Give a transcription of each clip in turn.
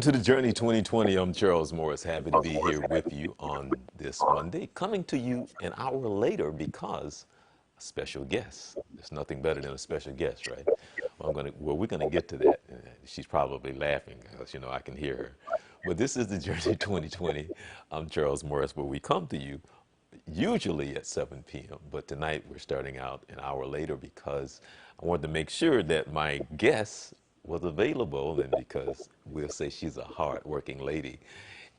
Welcome to the Journey 2020. I'm Charles Morris, happy to be here with you on this Monday, coming to you an hour later because a special guest. There's nothing better than a special guest, right? We're gonna get to that. She's probably laughing because I can hear her. But this is the Journey 2020. I'm Charles Morris, where we come to you usually at 7 p.m. But tonight we're starting out an hour later because I wanted to make sure that my guest was available, and because we'll say she's a hard-working lady,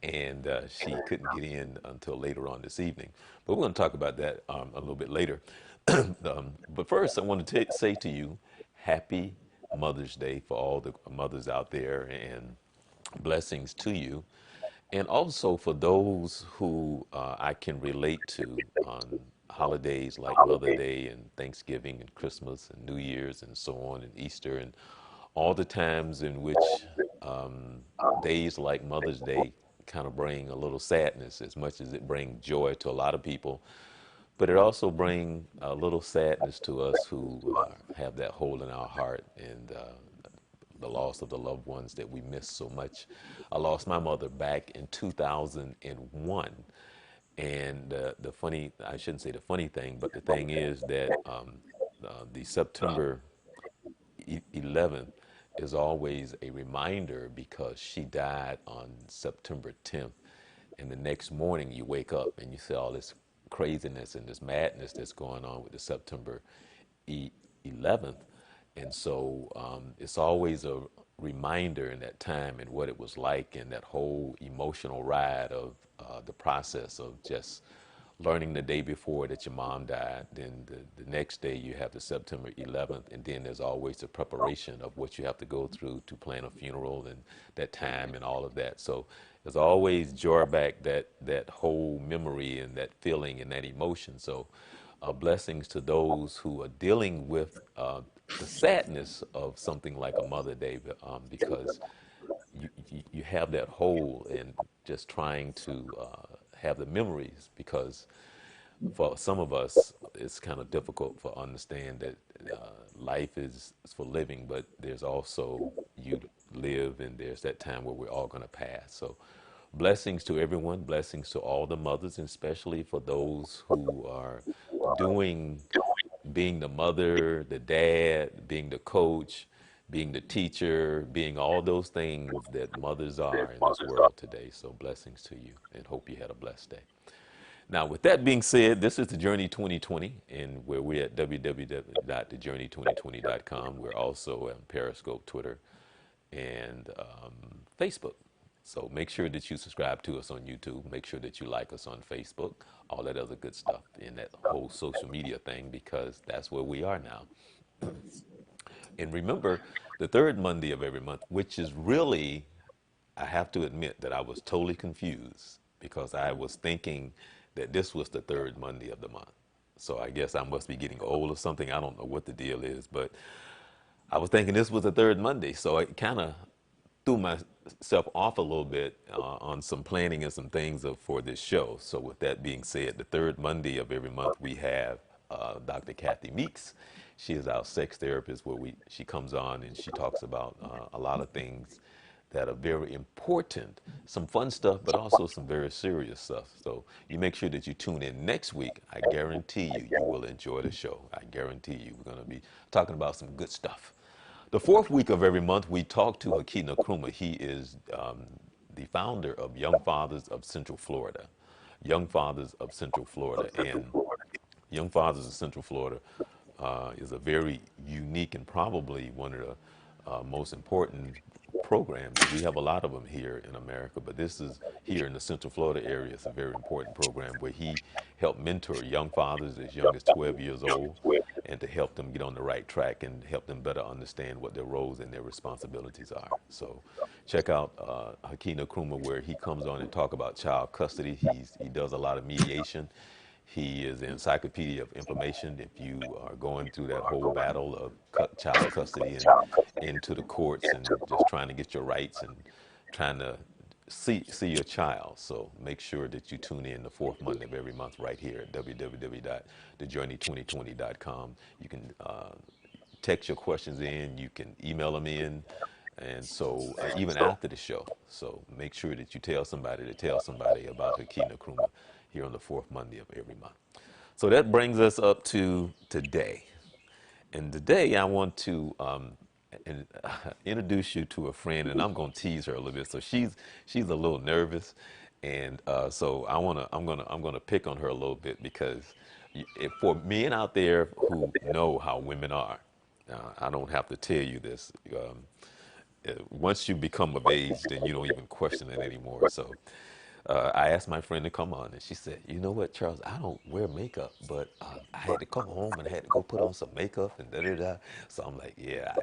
and she couldn't get in until later on this evening. But we're going to talk about that a little bit later. But first, I want to say to you, Happy Mother's Day for all the mothers out there, and blessings to you. And also for those who I can relate to on holidays like Mother Day and Thanksgiving and Christmas and New Year's and so on, and Easter, and all the times in which days like Mother's Day kind of bring a little sadness as much as it brings joy to a lot of people. But it also brings a little sadness to us who have that hole in our heart, and the loss of the loved ones that we miss so much. I lost my mother back in 2001. And the funny, I shouldn't say the funny thing, but the thing is that the September 11th is always a reminder because she died on September 10th. And the next morning you wake up and you see all this craziness and this madness that's going on with the September 11th. And so it's always a reminder in that time and what it was like, and that whole emotional ride of the process of just learning the day before that your mom died. Then the next day you have the September 11th, and then there's always the preparation of what you have to go through to plan a funeral and that time and all of that. So there's always jar back that whole memory and that feeling and that emotion. So blessings to those who are dealing with the sadness of something like a Mother Day, because you have that hole in just trying to have the memories, because for some of us it's kind of difficult for understand that life is for living, but there's also you live, and there's that time where we're all going to pass. So blessings to everyone, blessings to all the mothers, and especially for those who are doing, being the mother, the dad, being the coach, being the teacher, being all those things that mothers are in this world today. So blessings to you, and hope you had a blessed day. Now, with that being said, this is the Journey 2020, and where we're at www.thejourney2020.com. We're also on Periscope, Twitter, and Facebook. So make sure that you subscribe to us on YouTube. Make sure that you like us on Facebook, all that other good stuff, and that whole social media thing, because that's where we are now. And remember, the third Monday of every month, which is really, I have to admit that I was totally confused because I was thinking that this was the third Monday of the month. So I guess I must be getting old or something. I don't know what the deal is, but I was thinking this was the third Monday. So it kind of threw myself off a little bit on some planning and some things for this show. So with that being said, the third Monday of every month we have Dr. Kathy Meeks. She is our sex therapist, where she comes on and she talks about a lot of things that are very important, some fun stuff, but also some very serious stuff. So you make sure that you tune in next week. I guarantee you will enjoy the show. I guarantee you we're going to be talking about some good stuff. The fourth week of every month, we talk to Hakeem Nkrumah. He is the founder of Young Fathers of Central Florida. Young Fathers of Central Florida. And Young Fathers of Central Florida is a very unique and probably one of the most important programs. We have a lot of them here in America, but this is here in the Central Florida area. It's a very important program where he helped mentor young fathers as young as 12 years old, and to help them get on the right track and help them better understand what their roles and their responsibilities are. So check out Hakeem Nkrumah, where he comes on and talk about child custody. He does a lot of mediation. He is the encyclopedia of information. If you are going through that whole battle of child custody and into the courts and just trying to get your rights and trying to see your child. So make sure that you tune in the fourth Monday of every month right here at www.thejourney2020.com. You can text your questions in, you can email them in, And so, even after the show, so make sure that you tell somebody to tell somebody about Hakina Kruma here on the fourth Monday of every month. So that brings us up to today. And today I want to introduce you to a friend, and I'm going to tease her a little bit. So she's a little nervous, and so I'm gonna pick on her a little bit because for men out there who know how women are, I don't have to tell you this. Once you become of age, then you don't even question it anymore. So I asked my friend to come on, and she said, "You know what, Charles? I don't wear makeup, but I had to come home and I had to go put on some makeup and da da da." So I'm like, "Yeah,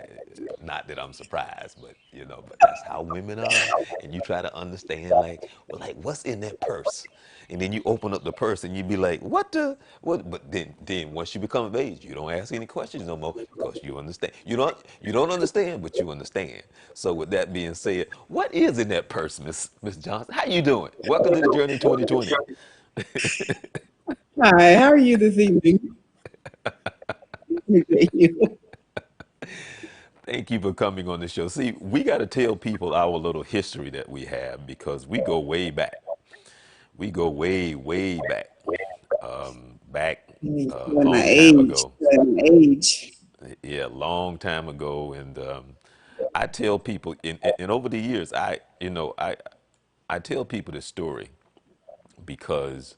not that I'm surprised, but but that's how women are." And you try to understand, like, well, like what's in that purse? And then you open up the purse and you be like, "What the what?" But then once you become of age, you don't ask any questions no more because you understand. You don't understand, but you understand. So with that being said, what is in that purse, Miss Johnson? How you doing? Welcome to the Journey 2020. Hi, how are you this evening? Appreciate you. Thank you for coming on the show. See, we got to tell people our little history that we have because we go way back. We go way, way back. Back a When my long time age, ago. when my age. Yeah, long time ago. And I tell people, and over the years, I tell people this story because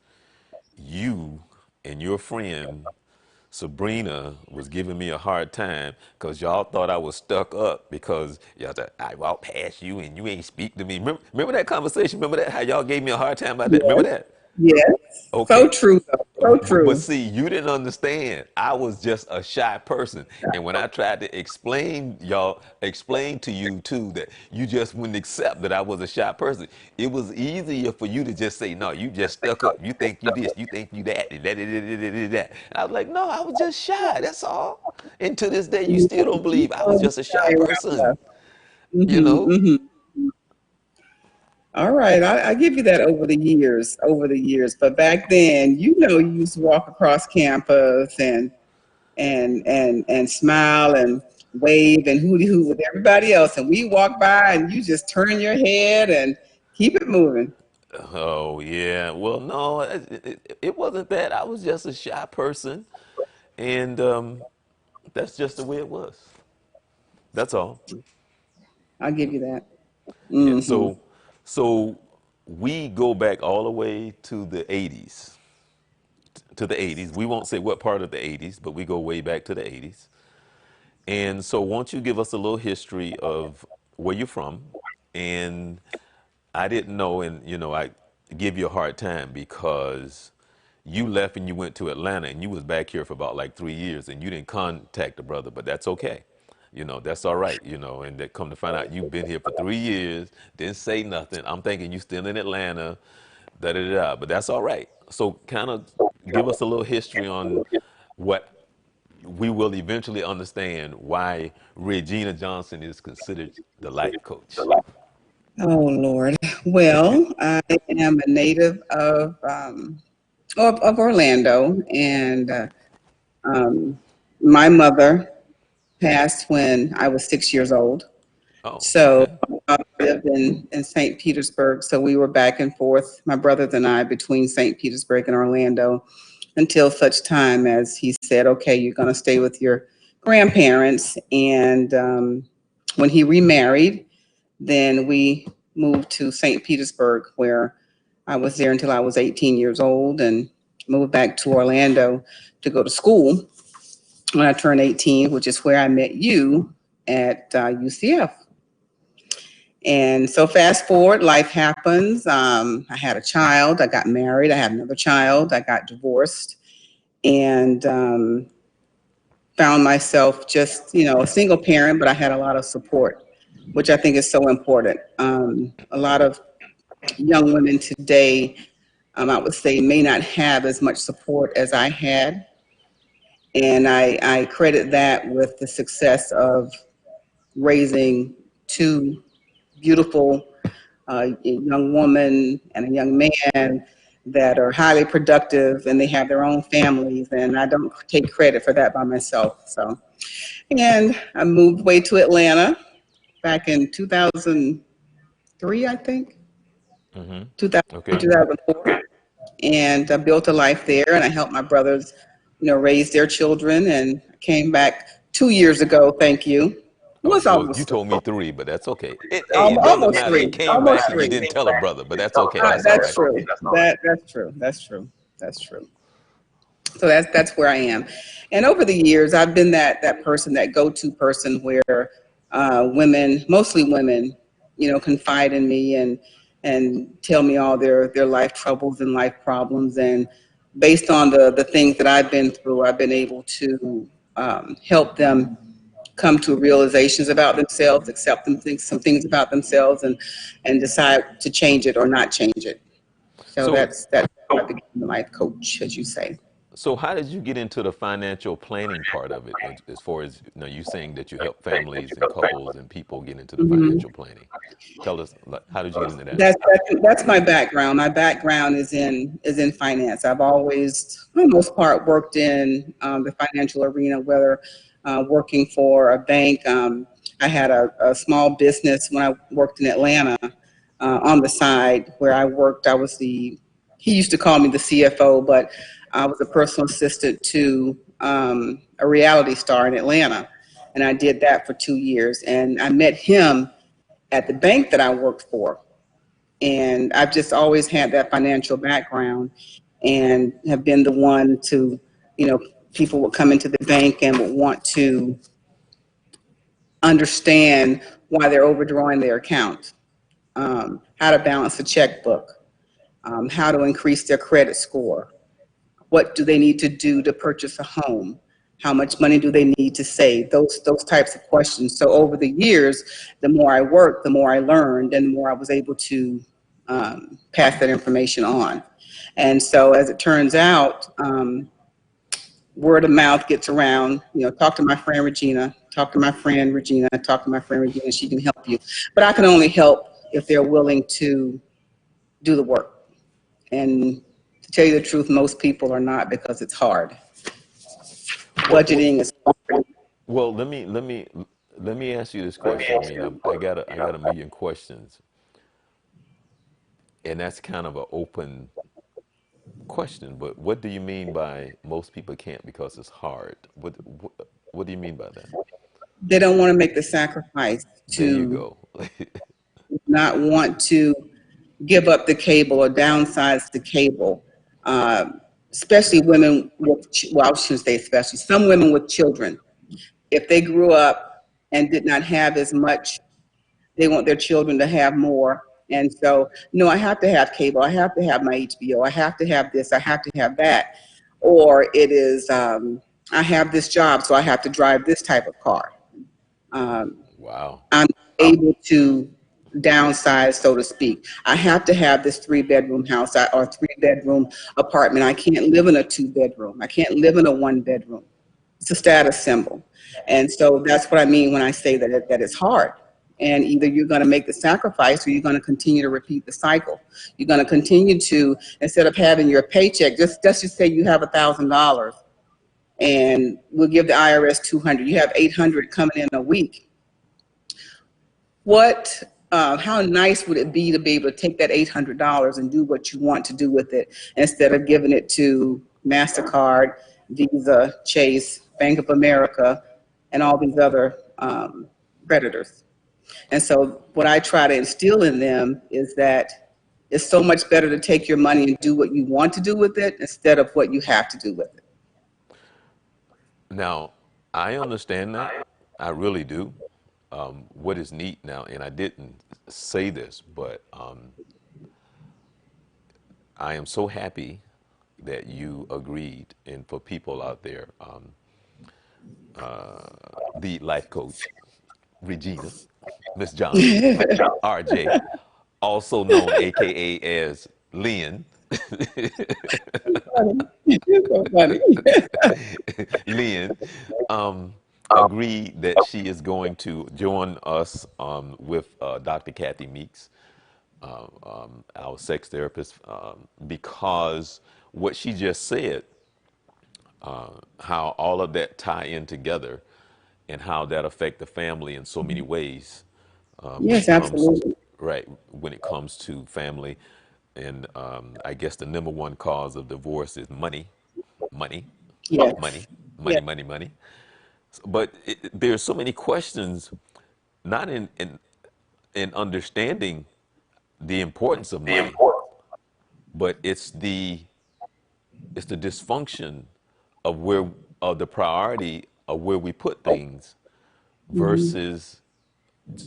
you and your friend Sabrina was giving me a hard time because y'all thought I was stuck up because y'all thought I walked past you and you ain't speak to me. Remember that conversation? Remember that? How y'all gave me a hard time about that? Remember Yes, that? yes. So Okay. true, though. So But true. see, you didn't understand. I was just a shy person. And when I tried to explain to you too that you just wouldn't accept that I was a shy person, it was easier for you to just say, no, you just stuck up. You think you this, you think you that, and that. And I was like, no, I was just shy. That's all. And to this day, you You still don't believe I was know, just a shy shy around person, us. Mm-hmm, you mm-hmm. All right, I give you that over the years. But back then, you used to walk across campus and smile and wave and hooty hoot with everybody else, and we walk by and you just turn your head and keep it moving. Oh yeah. Well, no, it wasn't that. I was just a shy person, and that's just the way it was. That's all. I'll give you that. Yeah. Hmm. So we go back all the way to the '80s. To the '80s. We won't say what part of the '80s, but we go way back to the '80s. And so, won't you give us a little history of where you're from? And I didn't know, and I give you a hard time because you left and you went to Atlanta, and you was back here for about like 3 years, and you didn't contact the brother, but that's okay. That's all right. And that come to find out you've been here for 3 years, didn't say nothing. I'm thinking you still in Atlanta, da da da. But that's all right. So, kind of give us a little history on what we will eventually understand why Regina Johnson is considered the life coach. Oh Lord. Well, I am a native of Orlando, and um, my mother passed when I was 6 years old. Oh, So okay. I lived in St. Petersburg. So we were back and forth, my brothers and I, between St. Petersburg and Orlando until such time as he said, okay, you're going to stay with your grandparents. And when he remarried, then we moved to St. Petersburg, where I was there until I was 18 years old and moved back to Orlando to go to school when I turned 18, which is where I met you at UCF. And so fast forward, life happens. I had a child. I got married. I had another child. I got divorced and found myself just, a single parent, but I had a lot of support, which I think is so important. A lot of young women today, I would say, may not have as much support as I had. And I credit that with the success of raising two beautiful a young woman and a young man that are highly productive and they have their own families. And I don't take credit for that by myself. So, and I moved away to Atlanta back in 2003, I think, Mm-hmm. 2000, Okay. 2004. And I built a life there, and I helped my brothers, raise their children. And I came back 2 years ago. Thank you. It Oh, was well, you almost told me three, but that's okay. Hey, it doesn't almost matter. You three, came almost back and you three. didn't tell a brother, but that's okay. That's all That's right. true. That's true. That's true. That's true. So that's where I am. And over the years, I've been that person, that go-to person where women, mostly women, confide in me and tell me all their life troubles and life problems. And based on the things that I've been through, I've been able to help them come to realizations about themselves, accept some things about themselves, and decide to change it or not change it. So So, that's how I became a life coach, as you say. so how did you get into the financial planning part of it? As far as you saying that you help families and couples and people get into the Mhm. financial planning. Tell us, like, how did you get into that? That's my background. My background is in finance. I've always, for the most part, worked in the financial arena, whether working for a bank. I had a small business when I worked in Atlanta on the side where I worked. I was he used to call me the CFO, but I was a personal assistant to a reality star in Atlanta, and I did that for 2 years. And I met him at the bank that I worked for. And I've just always had that financial background and have been the one to, you know, people would come into the bank and would want to understand why they're overdrawing their account, how to balance a checkbook, how to increase their credit score, what do they need to do to purchase a home, how much money do they need to save, those types of questions. So over the years, the more I worked, the more I learned, and the more I was able to pass that information on. And so as it turns out, word of mouth gets around. Talk to my friend Regina, talk to my friend Regina, talk to my friend Regina, she can help you. But I can only help if they're willing to do the work. And to tell you the truth, most people are not, because it's hard. Well, well, Budgeting is hard. well, let me ask you this question. I mean, I got a million questions, and that's kind of an open question. But what do you mean by most people can't because it's hard? What do you mean by that? They don't want to make the sacrifice There you to go. not want to give up the cable or downsize the cable. Especially women with, well, I shouldn't say especially, some women with children. If they grew up and did not have as much, they want their children to have more. And so, no, I have to have cable. I have to have my HBO. I have to have this. I have to have that. Or it is, I have this job, so I have to drive this type of car. Um, Wow. I'm able to downsize, so to speak. I have to have this three-bedroom house or three-bedroom apartment. I can't live in a two-bedroom. I can't live in a one-bedroom. It's a status symbol. And so that's what I mean when I say that it's hard. And either you're going to make the sacrifice or you're going to continue to repeat the cycle. You're going to continue to, instead of having your paycheck, just say you have $1,000 and we'll give the IRS 200. You have 800 coming in a week. How nice would it be to be able to take that $800 and do what you want to do with it, instead of giving it to MasterCard, Visa, Chase, Bank of America, and all these other creditors. And so what I try to instill in them is that it's so much better to take your money and do what you want to do with it instead of what you have to do with it. Now, I understand that. I really do. What is neat now, and I didn't say this, but I am so happy that you agreed, and for people out there, the life coach, Regina, Miss Johnson, RJ, also known AKA as Lynn, You're so funny. Lynn, um, agreed that she is going to join us with Dr. Kathy Meeks, our sex therapist, because what she just said, how all of that tie in together and how that affect the family in so many ways. when Yes, it comes absolutely. right when it comes to family, and I guess the number one cause of divorce is money, money, Yes. money, Yeah. money, money, money. But there's so many questions, not in understanding the importance of money, but it's the dysfunction of where of the priority of where we put things Hmm. versus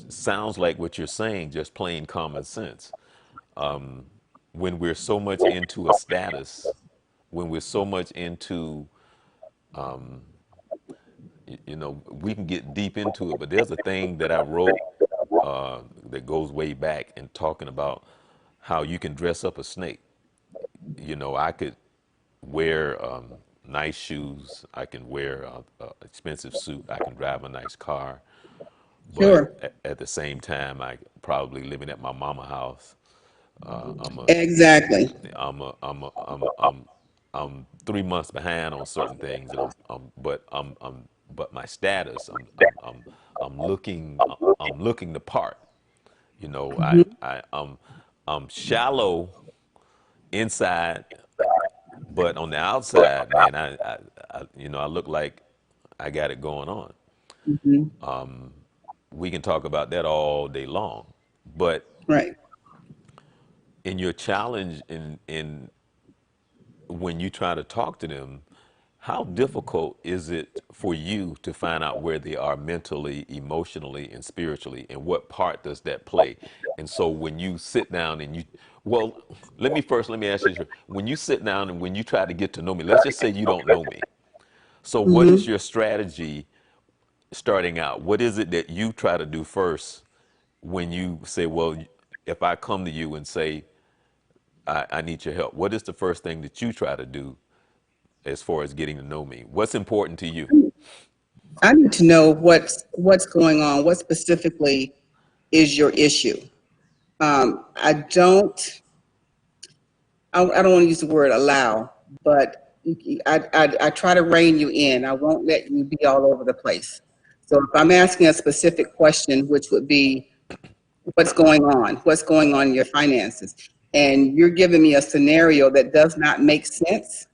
sounds like what you're saying, just plain common sense. When we're so much into a status, when we're so much into, we can get deep into it, but there's a thing that I wrote that goes way back and talking about how you can dress up a snake. I could wear nice shoes, I can wear a expensive suit, I can drive a nice car, but Sure. at the same time, I probably living at my mama house. I'm a Exactly. I'm 3 months behind on certain things, and but my status, I'm looking the part. Hmm. I'm shallow inside, but on the outside, man, I look like I got it going on. Hmm. We can talk about that all day long, but Right. in your challenge in when you try to talk to them, how difficult is it for you to find out where they are mentally, emotionally, and spiritually, and what part does that play? And so when you sit down and well, let me ask you this. When you sit down and when you try to get to know me, let's just say you don't know me. So what is Hmm. your strategy starting out? What is it that you try to do first when you say, well, if I come to you and say, I need your help, what is the first thing that you try to do as far as getting to know me? What's important to you? I need to know what's going on. What specifically is your issue? I don't. I don't want to use the word allow, but I try to rein you in. I won't let you be all over the place. So if I'm asking a specific question, which would be, what's going on? What's going on in your finances? And you're giving me a scenario that does not make sense,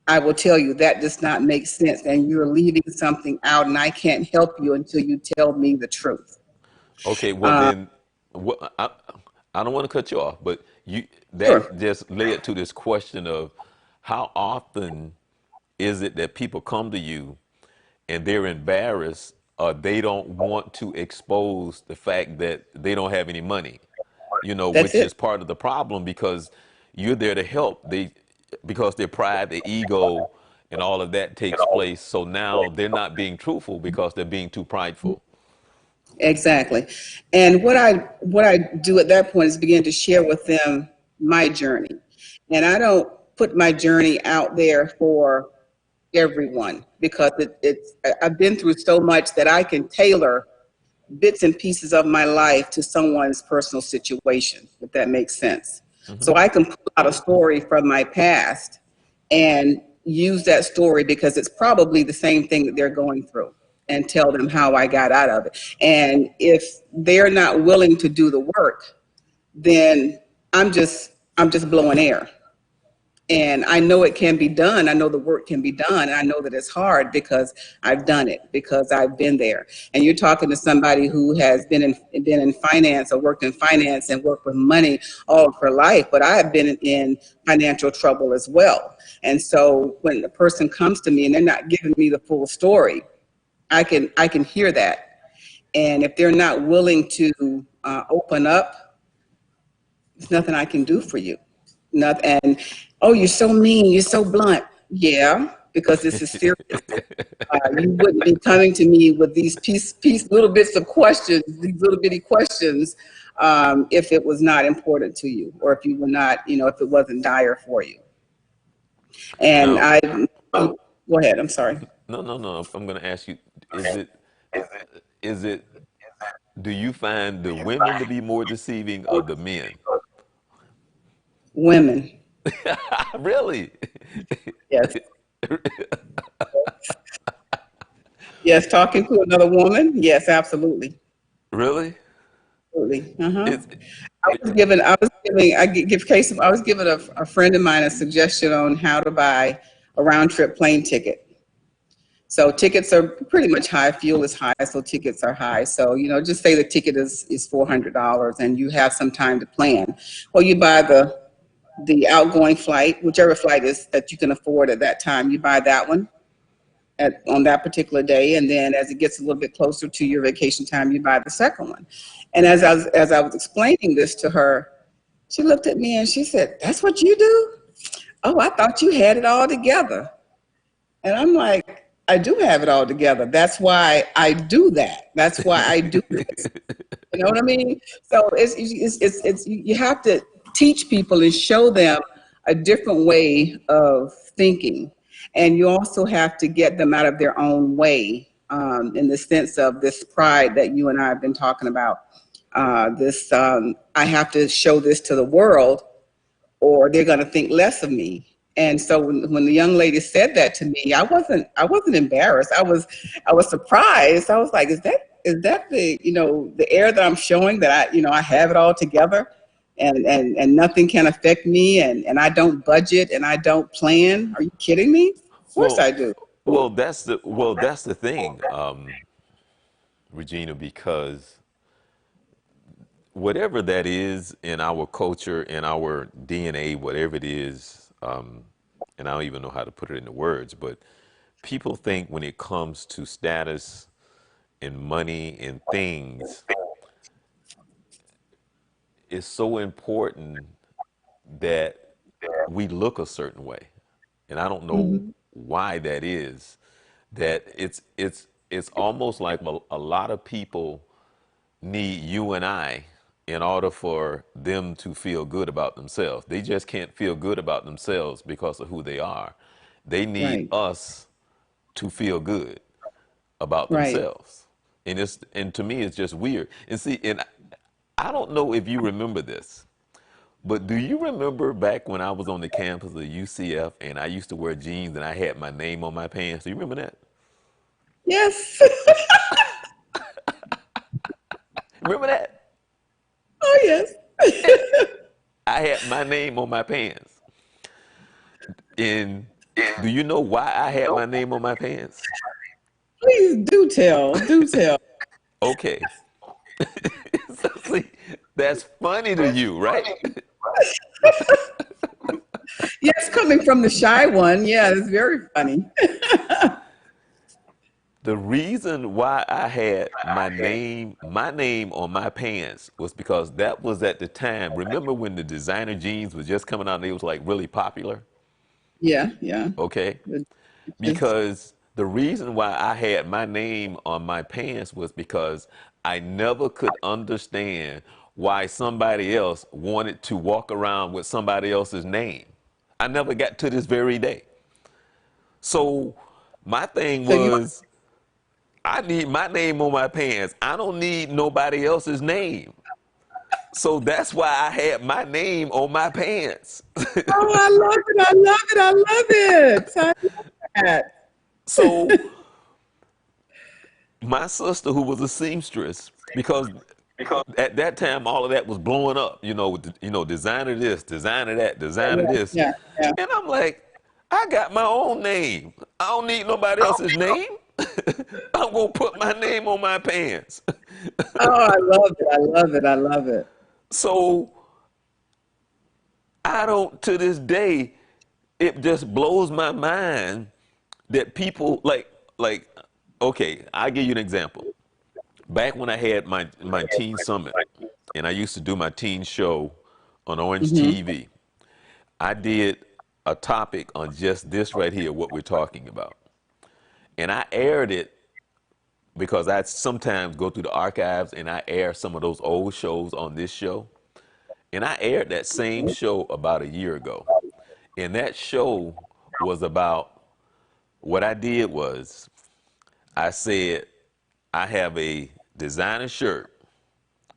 I will tell you that does not make sense. And you're leaving something out, and I can't help you until you tell me the truth. Okay, well Uh, then, what, I don't want to cut you off, but sure. that just led to this question of how often is it that people come to you and they're embarrassed or they don't want to expose the fact that they don't have any money, That's which it. is part of the problem because you're there to help. Because their pride, their ego, and all of that takes place. So now they're not being truthful because they're being too prideful. Exactly. And what I do at that point is begin to share with them my journey. And I don't put my journey out there for everyone because I've been through so much that I can tailor bits and pieces of my life to someone's personal situation, if that makes sense. So I can pull out a story from my past and use that story because it's probably the same thing that they're going through and tell them how I got out of it. And if they're not willing to do the work, then I'm just blowing air. And I know it can be done. I know the work can be done. I know that it's hard because I've done it, because I've been there. And you're talking to somebody who has been in finance or worked in finance and worked with money all of her life, but I have been in financial trouble as well. And so when the person comes to me and they're not giving me the full story, I can hear that. And if they're not willing to open up, there's nothing I can do for you. Nothing. And oh, you're so mean. You're so blunt. Yeah, because this is serious. You wouldn't be coming to me with these little bits of questions, these little bitty questions, if it was not important to you, or if you were not, if it wasn't dire for you. And Now, I go ahead. I'm sorry. no, no, no. I'm going to ask you: Is it? Do you find the women to be more deceiving of the men? Women. Really? Yes. Yes. Talking to another woman. Yes, absolutely. Really? Absolutely. Uh-huh. It's I was giving a friend of mine a suggestion on how to buy a round trip plane ticket. So tickets are pretty much high. Fuel is high, so tickets are high. So, just say the ticket is $400 and you have some time to plan. Well, you buy the outgoing flight, whichever flight is that you can afford at that time. You buy that one on that particular day, and then as it gets a little bit closer to your vacation time, you buy the second one. And as I was explaining this to her, she looked at me and she said, "That's what you do? Oh, I thought you had it all together." And I'm like, "I do have it all together. That's why I do that. That's why I do this." You know what I mean? So it's you have to teach people and show them a different way of thinking, and you also have to get them out of their own way, in the sense of this pride that you and I have been talking about. This I have to show this to the world, or they're going to think less of me. And so when the young lady said that to me, I wasn't embarrassed. I was surprised. I was like, is that the air that I'm showing, that I have it all together, and nothing can affect me, and I don't budget and I don't plan. Are you kidding me? Of course well, I do. well, that's the thing, Regina, because whatever that is in our culture, in our DNA, whatever it is, and I don't even know how to put it into words, but people think when it comes to status and money and things, it's so important that we look a certain way. And I don't know Hmm. why that is. That it's almost like a lot of people need you and I in order for them to feel good about themselves. They just can't feel good about themselves because of who they are. They need Right. us to feel good about Right. themselves. And to me it's just weird. And see, and I don't know if you remember this, but do you remember back when I was on the campus of UCF and I used to wear jeans and I had my name on my pants? Do you remember that? Yes. Remember that? Oh, yes. I had my name on my pants. And do you know why I had my name on my pants? Please do tell. Do tell. Okay. So see, that's funny to you, right? Yes, coming from the shy one. Yeah, it's very funny. The reason why I had my name on my pants was because that was at the time. Remember when the designer jeans was just coming out and they was like really popular? Yeah, yeah. Okay. The- Just Because the reason why I had my name on my pants was because I never could understand why somebody else wanted to walk around with somebody else's name. I never got to this very day. So my thing so you was, I need my name on my pants. I don't need nobody else's name. So that's why I had my name on my pants. Oh, I love it. I love it. I love it. I love that. So my sister, who was a seamstress, because at that time all of that was blowing up, with designer this, designer that, designer Yeah, this, yeah, yeah. and I'm like, I got my own name. I don't need nobody else's name. I'm gonna put my name on my pants. Oh, I love it. I love it. I love it. So I don't, to this day, it just blows my mind that people like okay, I'll give you an example. Back when I had my teen summit and I used to do my teen show on Orange Hmm. TV, I did a topic on just this right here, what we're talking about. And I aired it because I sometimes go through the archives and I air some of those old shows on this show. And I aired that same show about a year ago. And that show was about, what I did was I said, I have a designer shirt.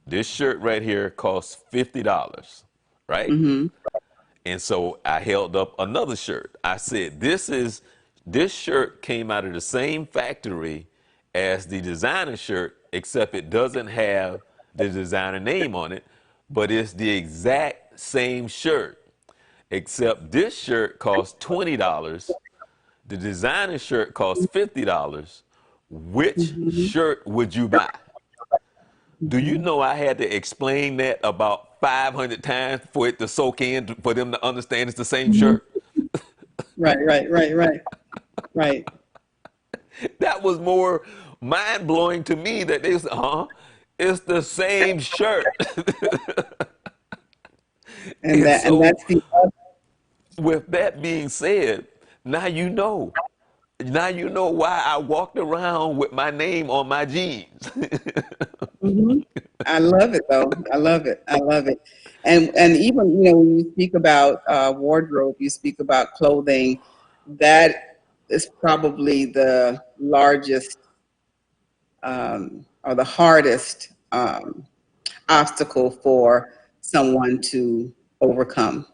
This shirt right here costs $50, right? Hmm. And so I held up another shirt. I said, this shirt came out of the same factory as the designer shirt, except it doesn't have the designer name on it, but it's the exact same shirt, except this shirt costs $20. The designer shirt costs $50. Which Mhm, shirt would you buy? Do you mhm. know I had to explain that about 500 times for it to soak in, for them to understand it's the same Mhm. shirt? Right, right, right, right, right. That was more mind blowing to me that they said, it's the same shirt. And And that and so, that's the with that being said, now you know. Now you know why I walked around with my name on my jeans. Mhm. I love it though. I love it. I love it. And even when you speak about wardrobe, you speak about clothing. That is probably the largest or the hardest obstacle for someone to overcome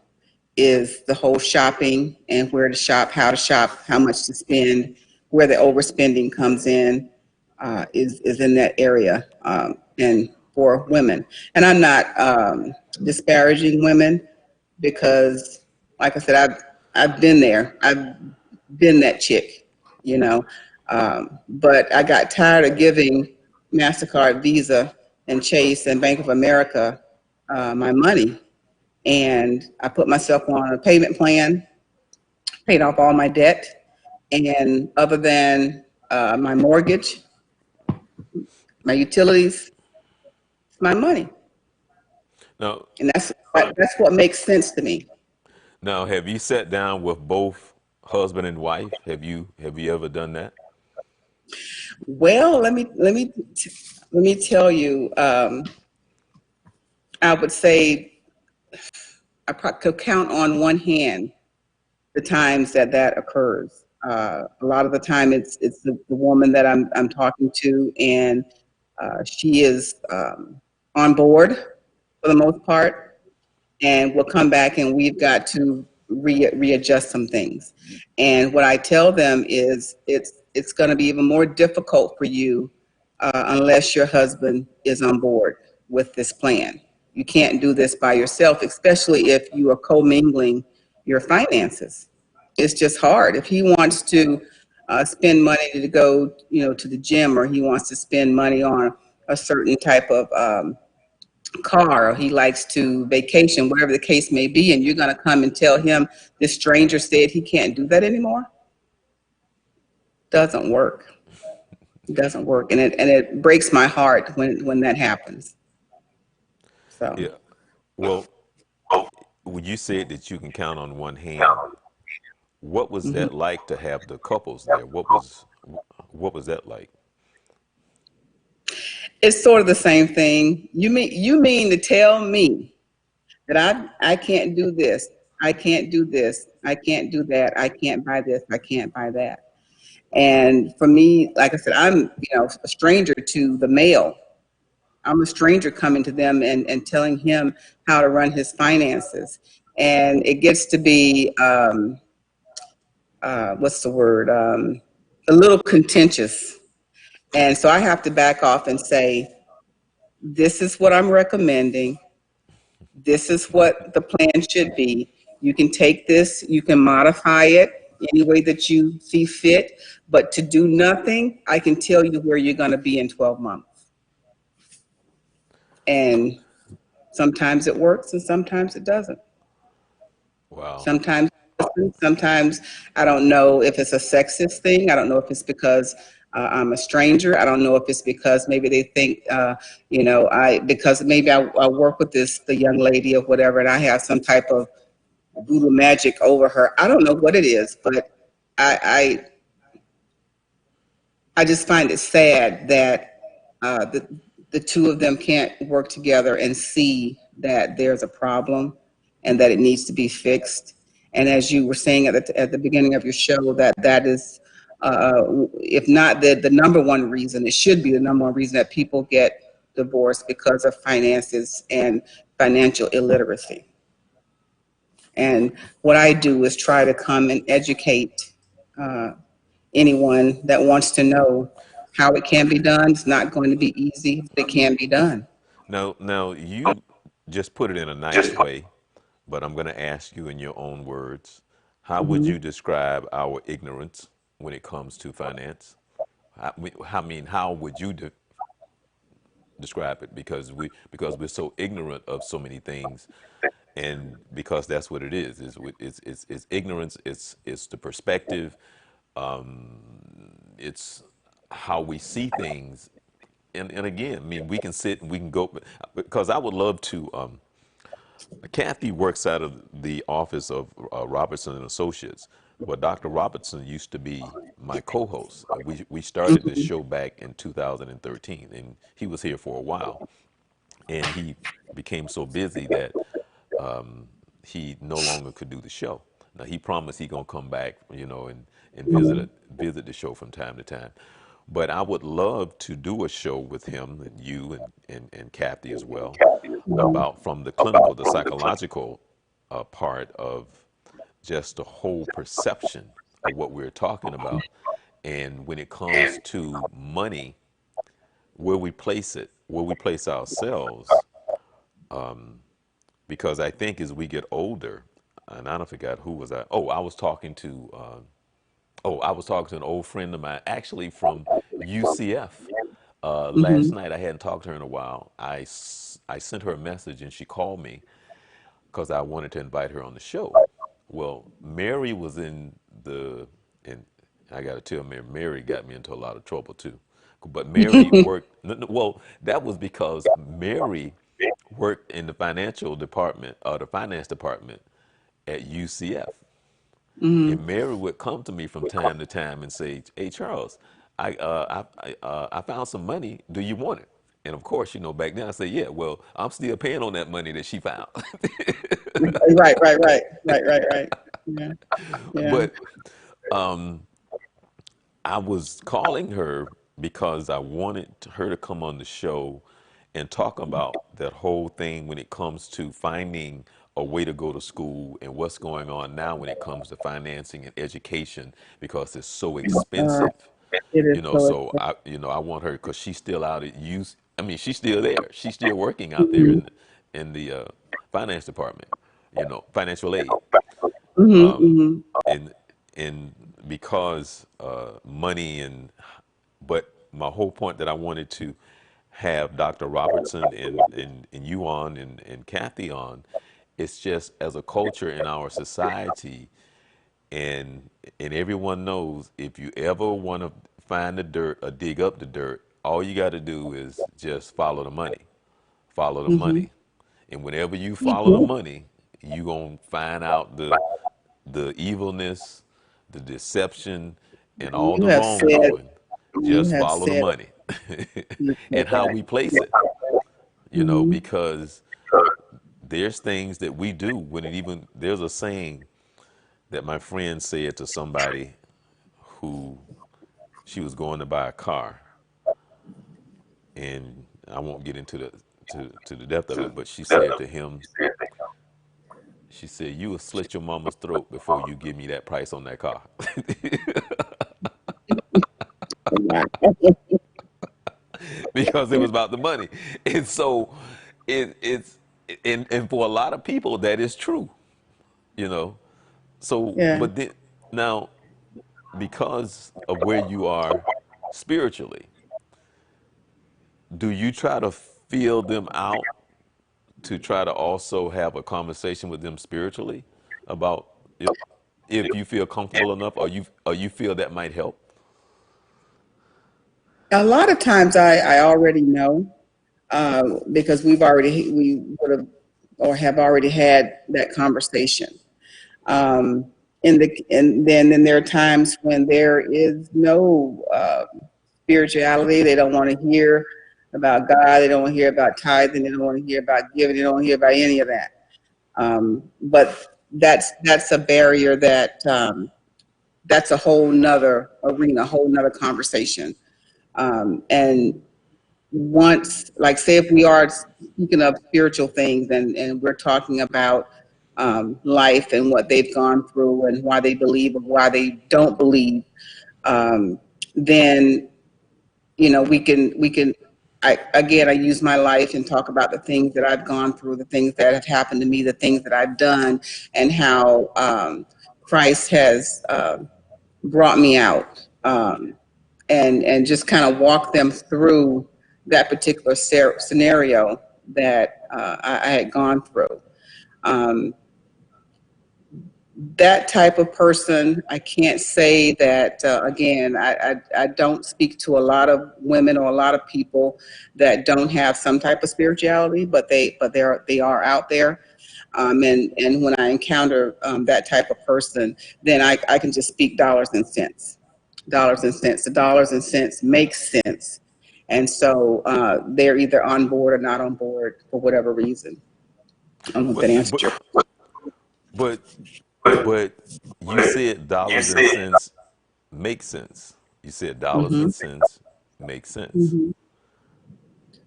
is the whole shopping and where to shop, how much to spend, where the overspending comes in is in that area. And for women, and I'm not disparaging women because, like I said, I've been there. I've been that chick, you know. But I got tired of giving Mastercard, Visa, and Chase and Bank of America my money, and I put myself on a payment plan, paid off all my debt, and other than my mortgage, my utilities, it's my money, now, and that's what makes sense to me. now, have you sat down with both husband and wife? Have you ever done that? Well, let me tell you. I would say I could count on one hand the times that that occurs. A lot of the time, it's the woman that I'm talking to, and she is on board for the most part, and we'll come back and we've got to readjust some things. And what I tell them is it's going to be even more difficult for you unless your husband is on board with this plan. You can't do this by yourself, especially if you are commingling your finances. It's just hard. If he wants to spend money to go, to the gym, or he wants to spend money on a certain type of car, or he likes to vacation, whatever the case may be, and you're going to come and tell him this stranger said he can't do that anymore, doesn't work. It doesn't work, and it breaks my heart when that happens. So, Yeah. Well, when you said that you can count on one hand, what was mhm. that like to have the couples there? What was that like? It's sort of the same thing. You mean to tell me that I can't do this, I can't do this, I can't do that, I can't buy this, I can't buy that. And for me, like I said, I'm a stranger to the mail. I'm a stranger coming to them and telling him how to run his finances. And it gets to be, what's the word, a little contentious. And so I have to back off and say, this is what I'm recommending. This is what the plan should be. You can take this, you can modify it any way that you see fit, but to do nothing, I can tell you where you're going to be in 12 months. And sometimes it works and sometimes it doesn't. Wow. Sometimes, sometimes I don't know if it's a sexist thing. I don't know if it's because I'm a stranger. I don't know if it's because maybe they think, because maybe I work with the young lady or whatever, and I have some type of voodoo magic over her. I don't know what it is, but I I just find it sad that the two of them can't work together and see that there's a problem and that it needs to be fixed. And as you were saying at the beginning of your show, that is, if not the number one reason, it should be the number one reason that people get divorced because of finances and financial illiteracy. And what I do is try to come and educate uh, anyone that wants to know how it can be done. It's not going to be easy, but it can be done. Now you just put it in a nice way, but I'm going to ask you in your own words. How would Hmm. you describe our ignorance when it comes to finance? How would you describe it? Because we're so ignorant of so many things, and because that's what it is. It's ignorance. It's the perspective. It's how we see things. And again, I mean, we can sit and we can go, because I would love to. Kathy works out of the office of Robertson and Associates, but Dr. Robertson used to be my co-host. We started this show back in 2013, and he was here for a while, and he became so busy that he no longer could do the show. Now he promised he gonna come back, and visit the show from time to time. But I would love to do a show with him and you and Kathy as well about from the clinical, the psychological part of just the whole perception of what we're talking about. And when it comes to money, where we place it, where we place ourselves, because I think as we get older, and I don't forget who was I. Oh, I was talking to an old friend of mine, actually from UCF. Last Hmm. night, I hadn't talked to her in a while. I sent her a message and she called me because I wanted to invite her on the show. Well, Mary was and I got to tell Mary got me into a lot of trouble too. But Mary worked, well, that was because Mary worked in the financial department, or the finance department at UCF. And Hmm. Mary would come to me from time to time and say, "Hey, Charles, I found some money. Do you want it?" And of course, back then I said, "Yeah, well, I'm still paying on that money that she found." Right, right, right, right, right, right. Yeah, yeah. But I was calling her because I wanted her to come on the show and talk about that whole thing when it comes to finding a way to go to school and what's going on now when it comes to financing and education, because it's so Uh, expensive. it is so So expensive. I want her, because she's still out at use. I mean, she's still there. She's still working out there Hmm. in the finance department, financial aid. Hmm. Hmm. and and because money, but my whole point that I wanted to have Dr. Robertson and you on, and Kathy on, it's just as a culture in our society, and everyone knows, if you ever want to find the dirt or dig up the dirt, all you got to do is just follow the money. Follow the Hmm. money. And whenever you follow the money, you going to find out the evilness, the deception, and all You the have said, wrongdoing. you Just have follow the said, money. you said And how that. we place it, Hmm. because there's things that we do when it even, there's a saying that my friend said to somebody who, she was going to buy a car, and I won't get into the depth of it, but she said to him, she said, "You will slit your mama's throat before you give me that price on that car." Because it was about the money. And so it's and for a lot of people that is true, you know. So Yeah. but then, now, because of where you are spiritually, do you try to feel them out to try to also have a conversation with them spiritually about if you feel comfortable enough, or you feel that might help? A lot of times I already know, because we would have or have already had that conversation. Um, and then there are times when there is no spirituality. They don't want to hear about God. They don't want to hear about tithing. They don't want to hear about giving. They don't want to hear about any of that. But that's a barrier that's a whole nother arena, a whole nother conversation. And once, like, say, if we are speaking of spiritual things, and we're talking about life and what they've gone through and why they believe or why they don't believe, um, then we can. I use my life and talk about the things that I've gone through, the things that have happened to me, the things that I've done, and how Christ has brought me out, and just kind of walk them through that particular scenario that I had gone through. Um, that type of person, I can't say that, again, I don't speak to a lot of women or a lot of people that don't have some type of spirituality, but they are out there. And when I encounter that type of person, then I can just speak dollars and cents. Dollars and cents. The dollars and cents make sense. And so they're either on board or not on board for whatever reason. I don't know if that But answered your but but you said dollars and cents make sense. You said dollars and question. cents make sense. Hmm.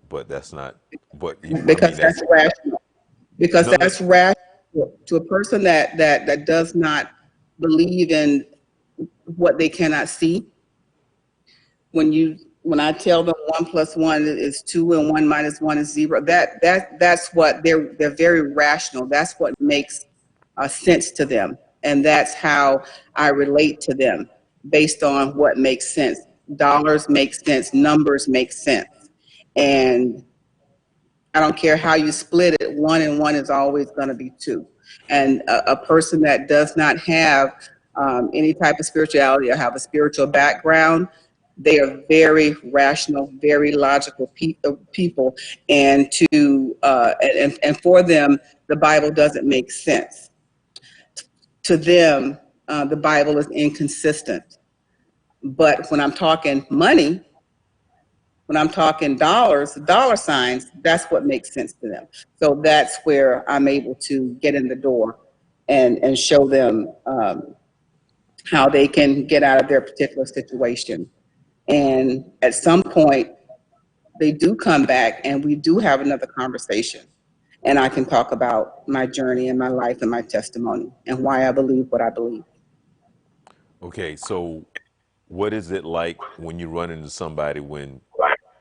But that's not. But I Because mean that's that's rational. Because no no. that's rational to a person that does not believe in what they cannot see. When I tell them one plus one is two and one minus one is zero, that's what they're very rational. That's what makes sense to them, and that's how I relate to them based on what makes sense. Dollars make sense, numbers make sense, and I don't care how you split it, one and one is always going to be two. And a person that does not have any type of spirituality or have a spiritual background, they are very rational, very logical people. And and for them, the Bible doesn't make sense. To them, the Bible is inconsistent. But when I'm talking money, when I'm talking dollars, dollar signs, that's what makes sense to them. So that's where I'm able to get in the door and show them how they can get out of their particular situation. And at some point, they do come back and we do have another conversation. And I can talk about my journey and my life and my testimony and why I believe what I believe. Okay, so what is it like when you run into somebody when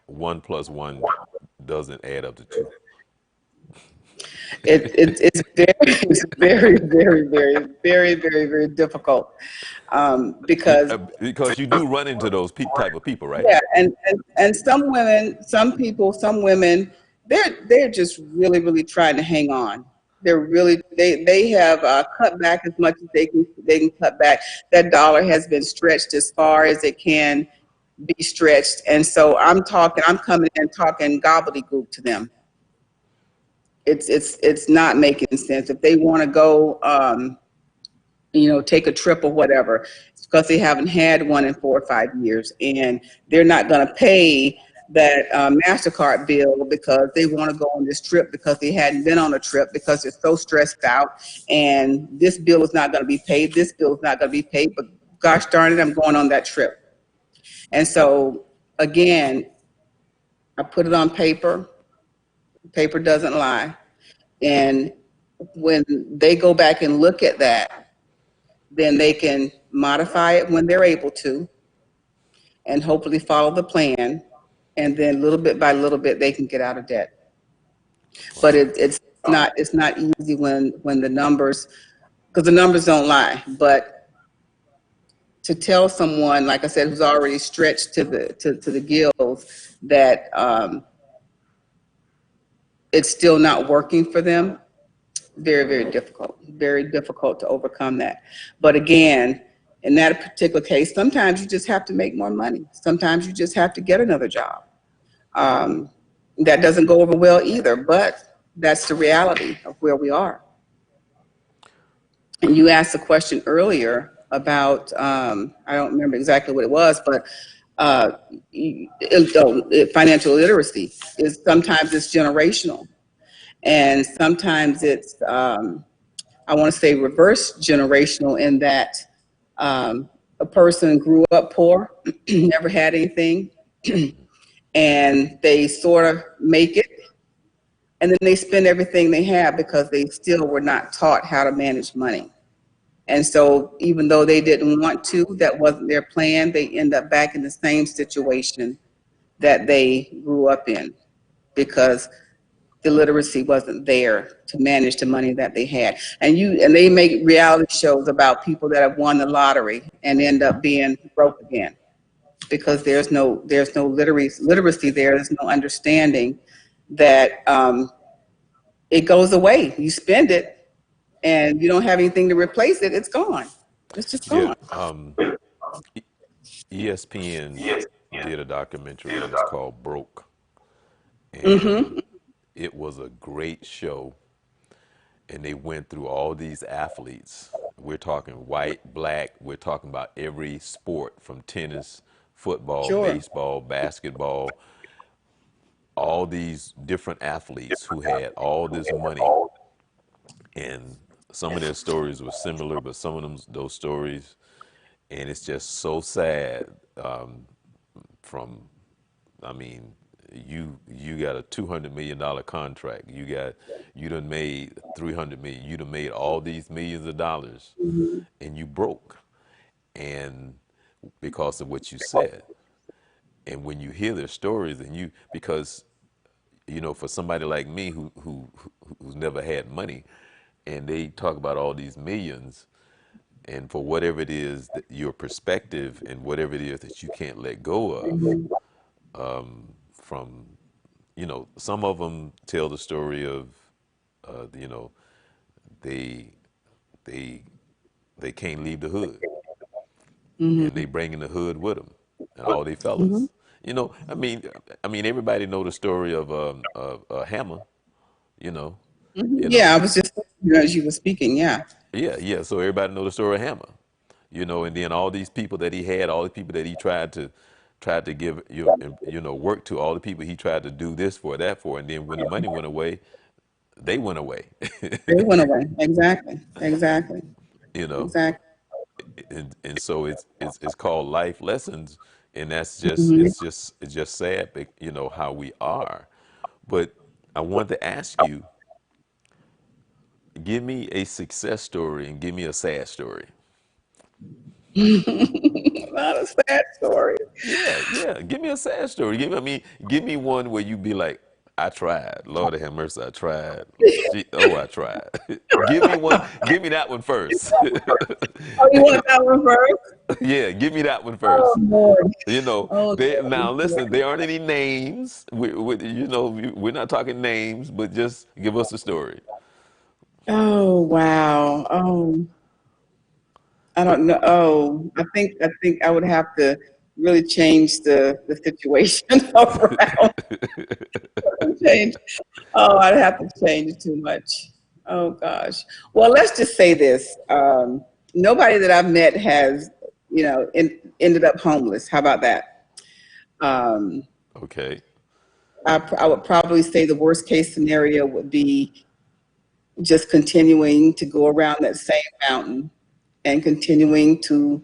one plus one doesn't add up to two? It's very, it's very, very, very, very, very, very difficult because Because you do run into those type of people, right? yeah, and some women, some people, some women, they're just really, really trying to hang on. They're really they have cut back as much as they can cut back. That dollar has been stretched as far as it can be stretched, and so I'm coming in talking gobbledygook to them. It's not making sense. If they want to go, take a trip or whatever, it's because they haven't had one in 4 or 5 years, and they're not going to pay that MasterCard bill because they want to go on this trip because they hadn't been on a trip because they're so stressed out, and this bill is not going to be paid. This bill is not going to be paid, but gosh darn it, I'm going on that trip. And so again, I put it on paper. Paper doesn't lie. And when they go back and look at that, then they can modify it when they're able to and hopefully follow the plan. And then little bit by little bit, they can get out of debt. But Wow. it's not easy when the numbers, because the numbers don't lie. But to tell someone, like I said, who's already stretched to the gills, that it's still not working for them, very, very difficult to overcome that. But again, in that particular case, sometimes you just have to make more money. Sometimes you just have to get another job. Um, that doesn't go over well either, but that's the reality of where we are. And you asked a question earlier about, I don't remember exactly what it was, but uh, financial literacy is sometimes it's generational, and sometimes it's I want to say reverse generational in that a person grew up poor, never had anything, and they sort of make it, and then they spend everything they have because they still were not taught how to manage money. And so even though they didn't want to, that wasn't their plan, they end up back in the same situation that they grew up in, because the literacy wasn't there to manage the money that they had. And they make reality shows about people that have won the lottery and end up being broke again, because there's no literacy there. There's no understanding that it goes away. You spend it and you don't have anything to replace it. It's gone. It's just Yeah. gone. ESPN did a documentary and it's called Broke. And Hmm. it was a great show. And they went through all these athletes. We're talking white, black, we're talking about every sport from tennis, football, Sure. baseball, basketball, all these different athletes who had all this money. And some of their stories were similar, but some of them, those stories, and it's just so sad. From, I mean, you got a $200 million contract. You done made 300 million. You done made all these millions of dollars, Hmm. and you broke, and because of what you said. And when you hear their stories, and because for somebody like me who's never had money, and they talk about all these millions, and for whatever it is that your perspective and whatever it is that you can't let go of, Hmm. from some of them tell the story of they they they can't leave the hood, and they Hmm. bring in the hood with them, and all they Hmm. fellas. I mean, everybody know the story of Hammer. You know, you Yeah, know, I was just, as you were speaking. Yeah. yeah, yeah. So everybody know the story of Hammer. And then all these people that he had, all the people that he tried to give work to, all the people he tried to do this for, that for, and then when the money went away, they went away. They went away. Exactly. Exactly. you know, Exactly. and so it's called life lessons, and that's just Hmm. it's just sad, how we are. But I wanted to ask you, give me a success story and give me a sad story. Not a sad story. Yeah, yeah. Give me a sad story. Give me one where you be like, I tried. Lord have mercy, I tried. I tried. Give me one. Give me that one first. Oh, you want that one first? Yeah, give me that one Oh first. Lord. Oh Now Lord. listen, there aren't any names. We're not talking names, but just give us a story. Oh wow. Oh, I don't know. Oh, I think I would have to really change the situation around. Change. Oh, I'd have to change too much. Oh gosh. Well, let's just say this. Nobody that I've met has, ended up homeless. How about that? Um, Okay. I would probably say the worst case scenario would be just continuing to go around that same mountain and continuing to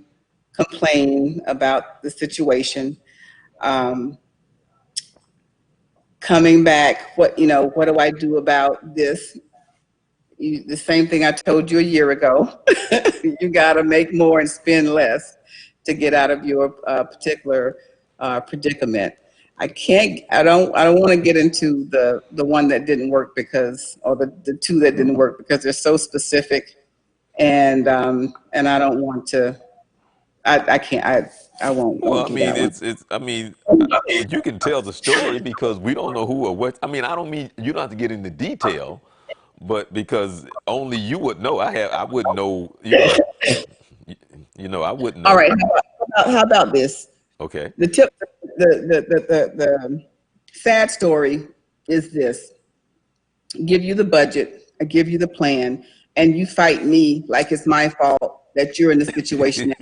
complain about the situation. Um, Coming back, what do I do about this? The same thing I told you a year ago. You got to make more and spend less to get out of your particular predicament. I don't want to get into the one that didn't work, or the two that didn't work, because they're so specific, and I don't want to. I can't. I Well, won't I do mean, that one. you can tell the story because we don't know who or what. I mean, I don't mean you don't have to get into detail, but because only you would know. I wouldn't know. Y- I wouldn't All know. right. How about this? Okay. The tip, the sad story is this: give you the budget, I give you the plan, and you fight me like it's my fault that you're in the situation.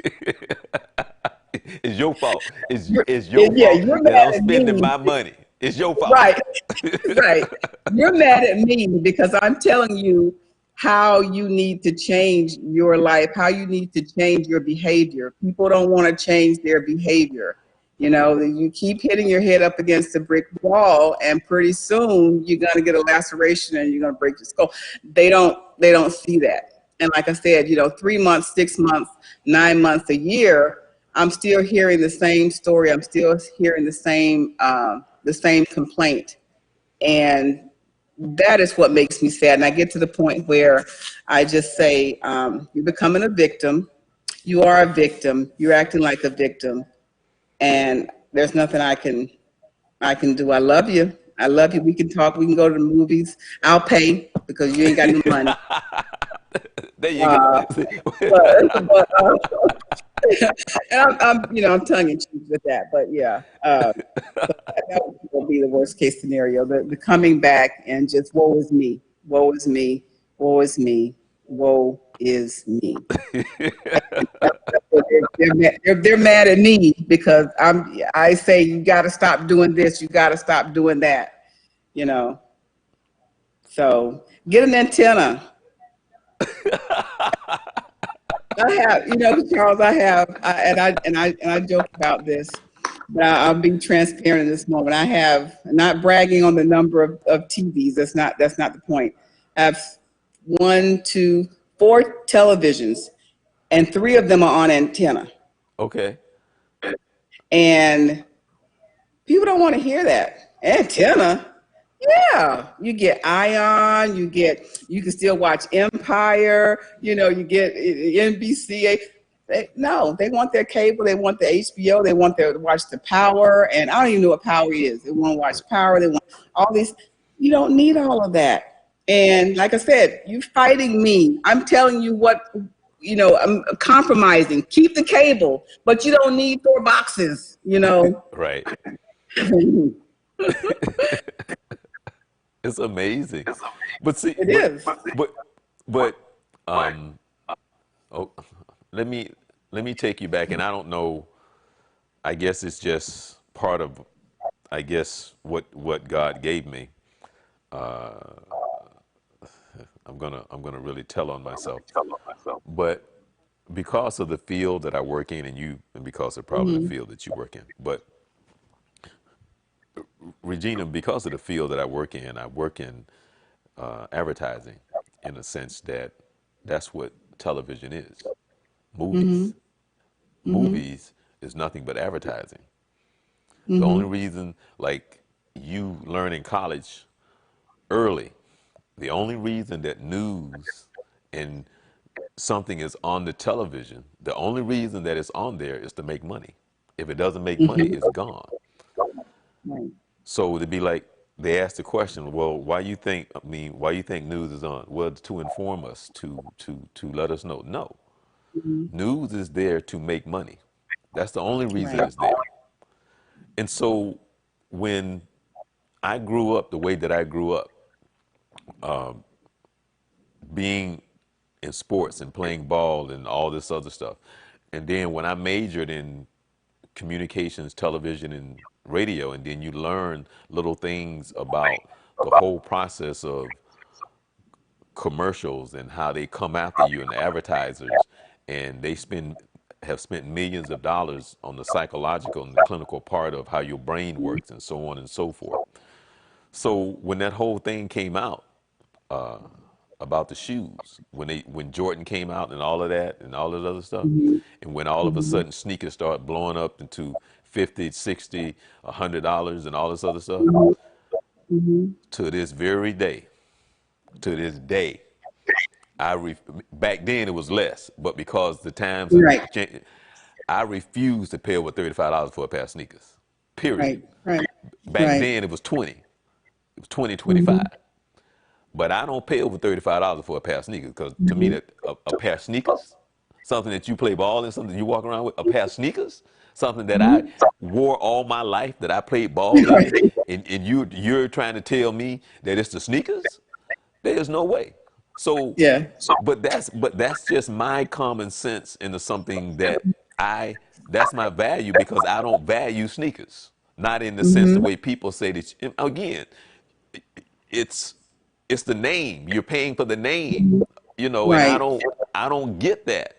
It's your fault. It's your Yeah, fault you're that mad I'm at spending me. my money. It's your fault. Right, right. You're mad at me because I'm telling you how you need to change your life, how you need to change your behavior. People don't want to change their behavior. You keep hitting your head up against a brick wall, and pretty soon you're going to get a laceration and you're going to break your skull. They don't see that. And like I said, 3 months, 6 months, 9 months, a year, I'm still hearing the same story. I'm still hearing the same complaint, and that is what makes me sad. And I get to the point where I just say, "You're becoming a victim. You are a victim. You're acting like a victim, and there's nothing I can do. I love you. I love you. We can talk. We can go to the movies. I'll pay because you ain't got no money." There you go. Uh, but and I'm tongue in cheek with that, but yeah, that would be the worst case scenario. The coming back and just woe is me, woe is me, woe is me, woe is me. They're mad at me because I say you got to stop doing this, you got to stop doing that, you know. So get an antenna. I have, Charles, I joke about this, but I'll be transparent in this moment. I have, not bragging on the number of TVs. That's not the point. I have one, two, four televisions, and three of them are on antenna. Okay. And people don't want to hear that. Antenna? Yeah. You get Ion, you can still watch Empire, you get NBC. No, they want their cable, they want the HBO, they want to watch the Power, and I don't even know what Power is. They want to watch Power, they want all these. You don't need all of that. And like I said, you fighting me. I'm telling you what, I'm compromising. Keep the cable, but you don't need four boxes. Right. It It's amazing. But see, is. but, but, um, oh, let me, let me take you back. And I don't know, I guess it's just part of, I guess, what God gave me. I'm gonna really tell on myself. But because of the field that I work in, and because of probably the Mm-hmm. field that you work in, but Regina, because of the field that I work in advertising, in a sense that that's what television is. Mm-hmm. Movies, Mm-hmm. movies is nothing but advertising. The only Mm-hmm. reason, like you learn in college early, the only reason that news and something is on the television, the only reason that it's on there is to make money. If it doesn't make money, Mm-hmm. it's gone. Right. So to be like, they ask the question, well, why you think news is on? Well, to inform us, to let us know. No, Mm-hmm. news is there to make money. That's the only reason Right. it's there. And so when I grew up the way that I grew up, being in sports and playing ball and all this other stuff, and then when I majored in communications, television, and radio, and then you learn little things about the whole process of commercials and how they come after you and the advertisers, and they have spent millions of dollars on the psychological and the clinical part of how your brain works and so on and so forth. So when that whole thing came out, about the shoes, when Jordan came out and all of that and all of that other stuff, Mm-hmm. and when all of a Mm-hmm. sudden sneakers start blowing up into 50, 60, $100 and all this other stuff, Mm-hmm. to this very day, to this day, back then it was less, but because the times have Right. changed, I refuse to pay over $35 for a pair of sneakers. Period. Right. Right. Back Right. then it was 20. It was 20, 25. Mm-hmm. But I don't pay over $35 for a pair of sneakers because to me Mm-hmm. that a pair of sneakers, something that you play ball in, something you walk around with, a pair of sneakers, something that I Mm-hmm. wore all my life, that I played ball in, Right. and you're trying to tell me that it's the sneakers? There's no way. So, Yeah. but that's just my common sense into something that I that's my value because I don't value sneakers. Not in the sense the Mm-hmm. way people say that. Again, it's it's the name. You're paying for the name, and I Right. don't I don't get that.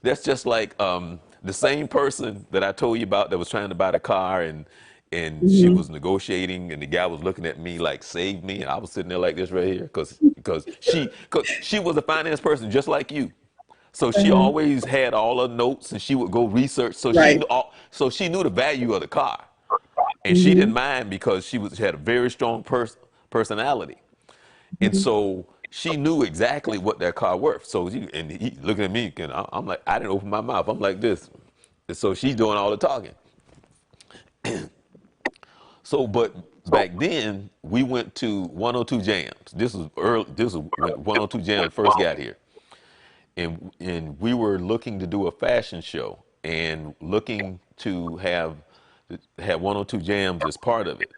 That's just like the same person that I told you about that was trying to buy the car, and she Mm-hmm. was negotiating, and the guy was looking at me like save me, and I was sitting there like this right here because she was a finance person just like you. So she Uh-huh. always had all her notes, and she would go research. So she Right. knew so she knew the value of the car, and she Mm-hmm. didn't mind because she had a very strong personality, and Mm-hmm. so she knew exactly what that car worth. So and he looking at me, and I'm like, I didn't open my mouth. I'm like this, and so she's doing all the talking. So, but back then we went to 102 Jams. This was early. This was when 102 Jams first got here, and we were looking to do a fashion show and looking to have 102 Jams as part of it.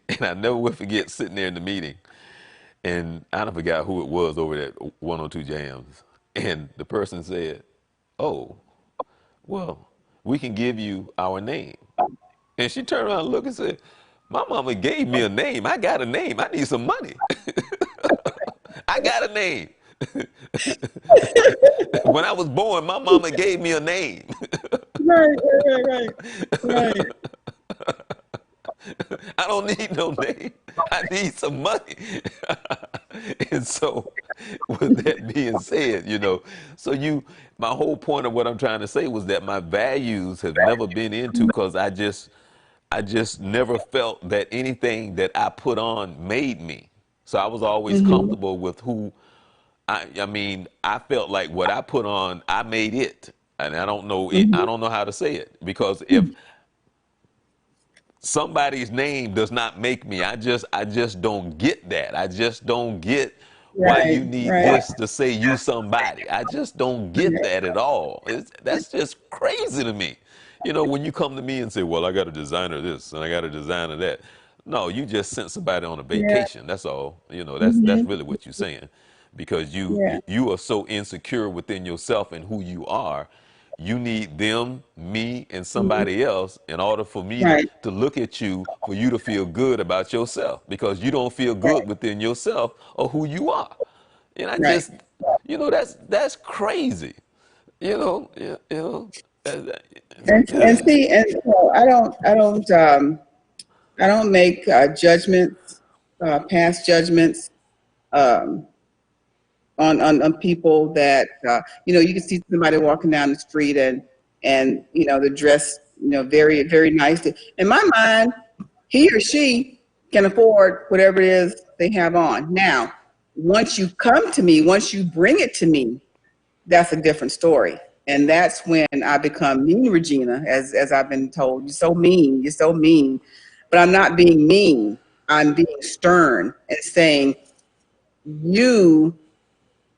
And I never will forget sitting there in the meeting, and I don't forgot who it was over at 102 Jams, and the person said, "Oh, well, we can give you our name." And she turned around and looked and said, "My mama gave me a name. I got a name. I need some money. I got a name." When I was born, my mama gave me a name. Right, right, right, right, I don't need no name. I need some money. And so, with that being said, my whole point of what I'm trying to say was that my values have never been into because I just never felt that anything that I put on made me. So I was always mm-hmm. comfortable with who I mean, I felt like what I put on, I made it. And I don't know it, I Mm-hmm. don't know how to say it because if somebody's name does not make me, I just don't get that. I just don't get why Right, you need right, this to say you somebody. I just don't get that at all. That's just crazy to me. When you come to me and say, "Well, I got a designer this and I got a designer that." No, you just sent somebody on a yeah, vacation. That's all. That's mm-hmm. really what you're saying, because you Yeah, you are so insecure within yourself and who you are. You need them, me, and mhm. somebody else in order for me to, Right, to look at you, for you to feel good about yourself, because you don't feel good right, within yourself or who you are. And I right. just, that's crazy. You know, you know, And see, and so I don't make judgments, past judgments, um, on people that you can see somebody walking down the street and they're dressed very very nicely. In my mind, he or she can afford whatever it is they have on. Now, once you come to me, once you bring it to me, that's a different story. And that's when I become mean, Regina, as I've been told. You're so mean. You're so mean. But I'm not being mean. I'm being stern and saying, you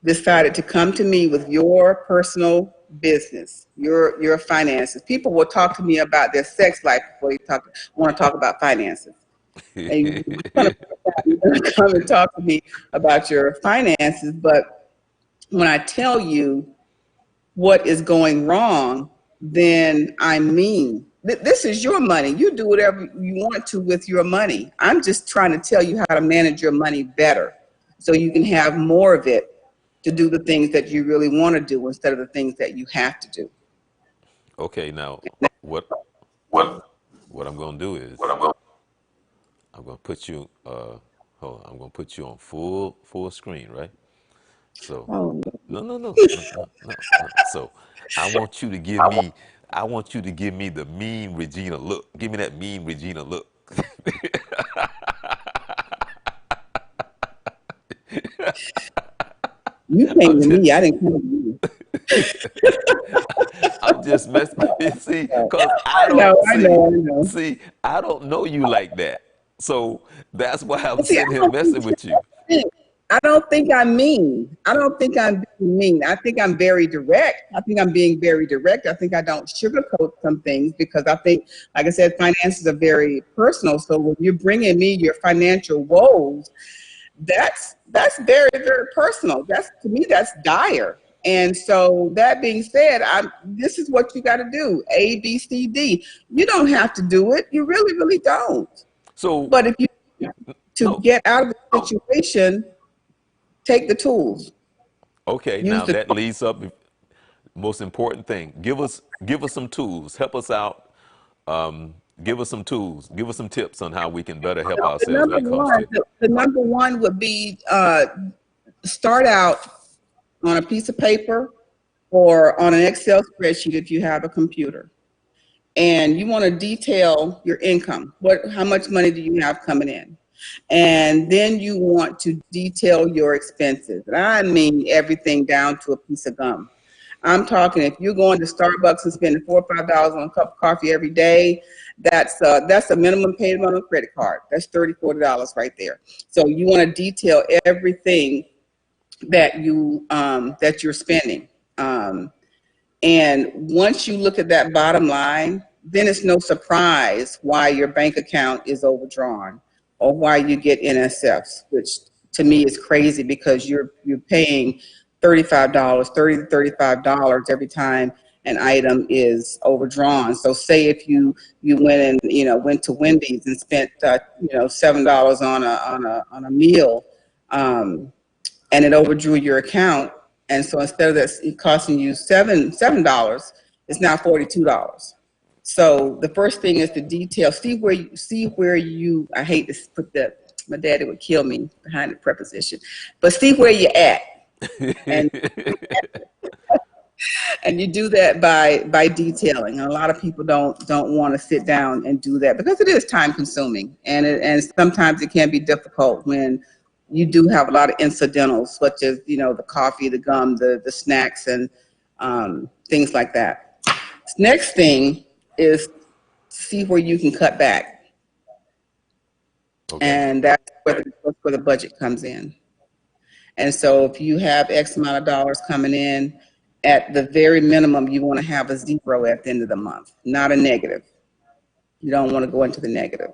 decided to come to me with your personal business, your finances. People will talk to me about their sex life before they want to talk about finances. And you're going to come and talk to me about your finances. But when I tell you what is going wrong, then I mean, this is your money. You do whatever you want to with your money. I'm just trying to tell you how to manage your money better so you can have more of it to do the things that you really want to do instead of the things that you have to do. okay, now what what I'm gonna do is I'm gonna put you hold on, I'm gonna put you on full screen, right? So Oh, no. So I want you to give me I want you to give me the mean Regina look. Give me that mean Regina look. you I'm came to just me. I didn't come to you. I'm just messing. You see, cause I I know, don't I know, see. I know. See, I don't know you like that. So that's why I'm But see, sitting here messing with you. I don't think I'm mean. I don't think I'm being mean. I think I'm very direct. I think I'm being very direct. I think I don't sugarcoat some things because I think, like I said, finances are very personal. So when you're bringing me your financial woes, that's very very personal. That's to me that's dire. And so that being said, this is what you got to do: A, B, C, D. You don't have to do it. You really really don't. So But if you to no, get out of the situation, take the tools. okay. Use Now the that leads up. Most important thing. Give us some tools. Help us out. Give us some tools. Give us some tips on how we can better help the ourselves when number it comes one. to. The number one would be start out on a piece of paper or on an Excel spreadsheet if you have a computer. And you want to detail your income. How much money do you have coming in? And then you want to detail your expenses. And I mean everything down to a piece of gum. I'm talking if you're going to Starbucks and spending $4 or $5 on a cup of coffee every day, that's a minimum paid amount on a credit card. That's $30, $40 right there. So you want to detail everything that you're spending. And once you look at that bottom line, then it's no surprise why your bank account is overdrawn or why you get NSFs, which to me is crazy because you're paying $35, $30 to $35 every time an item is overdrawn. So say if you went to Wendy's and spent $7 on a meal, and it overdrew your account. And so instead of that it costing you $7, it's now $42. So the first thing is to detail, see where you I hate to put that, my daddy would kill me behind the preposition, but see where you're at. And and you do that by detailing. And a lot of people don't want to sit down and do that because it is time consuming, and sometimes it can be difficult when you do have a lot of incidentals, such as the coffee, the gum, the snacks, and things like that. Next thing is see where you can cut back, Okay. and that's where the budget comes in. And so if you have X amount of dollars coming in, at the very minimum, you want to have a zero at the end of the month, not a negative. You don't want to go into the negative.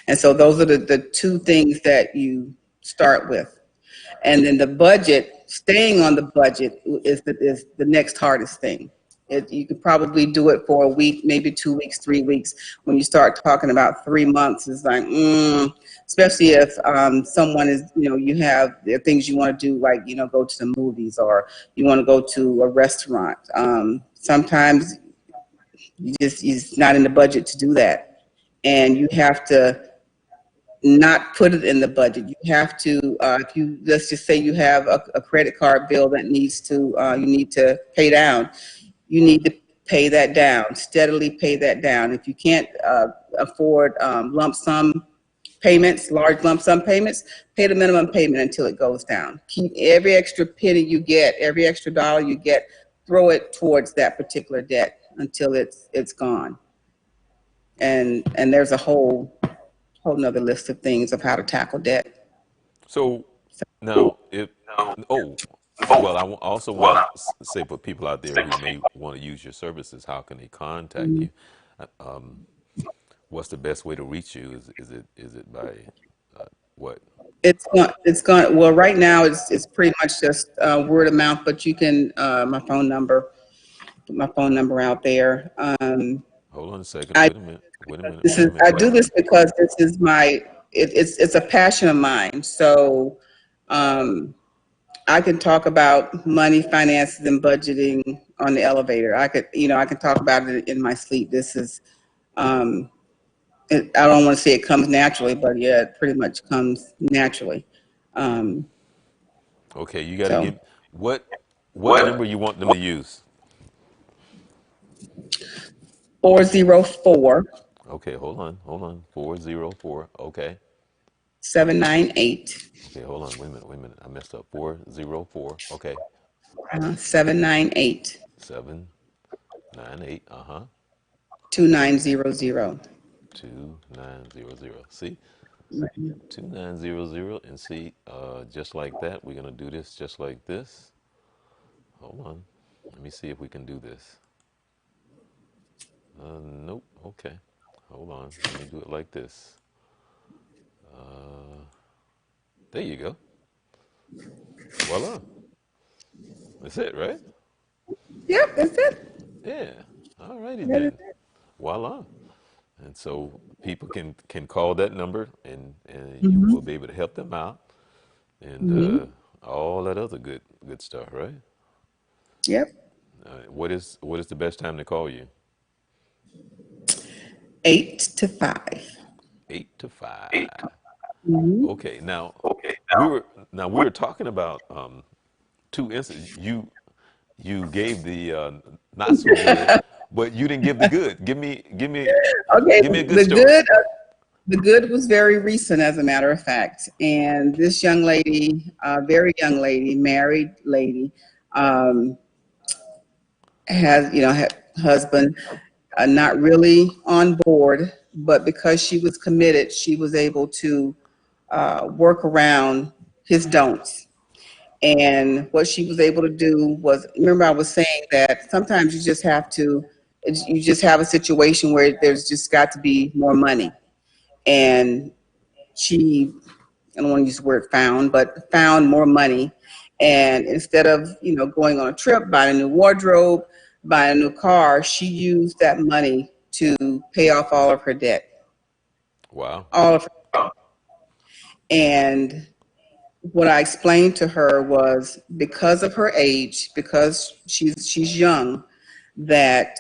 And so those are the two things that you start with. And then the budget, staying on the budget is the next hardest thing. You could probably do it for a week, maybe 2 weeks, 3 weeks. When you start talking about 3 months, it's like, especially if someone is, you have there are things you want to do, like, go to the movies or you want to go to a restaurant. Sometimes it's not in the budget to do that. And you have to not put it in the budget. You have to, if you let's just say you have a credit card bill that you need to pay down. You need to pay that down, steadily pay that down. If you can't afford lump sum payments, large lump sum payments, pay the minimum payment until it goes down. Keep every extra penny you get, every extra dollar you get, throw it towards that particular debt until it's gone. And there's a whole nother list of things of how to tackle debt. So now, if oh, well, also want to say for people out there who may want to use your services, how can they contact you? Uh, Um, what's the best way to reach you? Is it by what? It's gone. Well, right now it's pretty much just word of mouth, but you can put my phone number out there. Hold on a second. I Wait a minute. Wait a minute. this Wait is a I minute. do this because this is it's a passion of mine. So um, I can talk about money, finances, and budgeting on the elevator. I can talk about it in my sleep. This is um, I don't want to say it comes naturally, but yeah, it pretty much comes naturally. Um, Okay, you got to so give what number you want them to use. 404 Okay, hold on. 404. Okay. 798 Okay, hold on. Wait a minute. I messed up. 404. Okay. 798 798. 2900. 2900. See, 2900, and see, just like that. We're gonna do this just like this. Hold on. Let me see if we can do this. Nope. Okay. Hold on. Let me do it like this. Uh, there you go. Voila. That's it, right? Yep, that's it. Yeah. All righty That is then. Voila. And so people can call that number, and it. you Hmm. will be able to help them out, and Hmm. all that other good stuff, right? Yep. What is the best time to call you? 8 to 5. 8 to 5. Hmm. Okay. Now we were talking about two instances. You gave the not so good, but you didn't give the good. Okay, Give me a good the story. good the good was very recent, as a matter of fact. And this young lady, very young lady, married lady, um, has husband, not really on board, but because she was committed, she was able to work around his don'ts. And what she was able to do was, remember, I was saying that sometimes you just have a situation where there's just got to be more money. And she, I don't want to use the word found, but found more money. And instead of, going on a trip, buying a new wardrobe, buying a new car, she used that money to pay off all of her debt, Wow. all of her. And what I explained to her was, because of her age, because she's young, that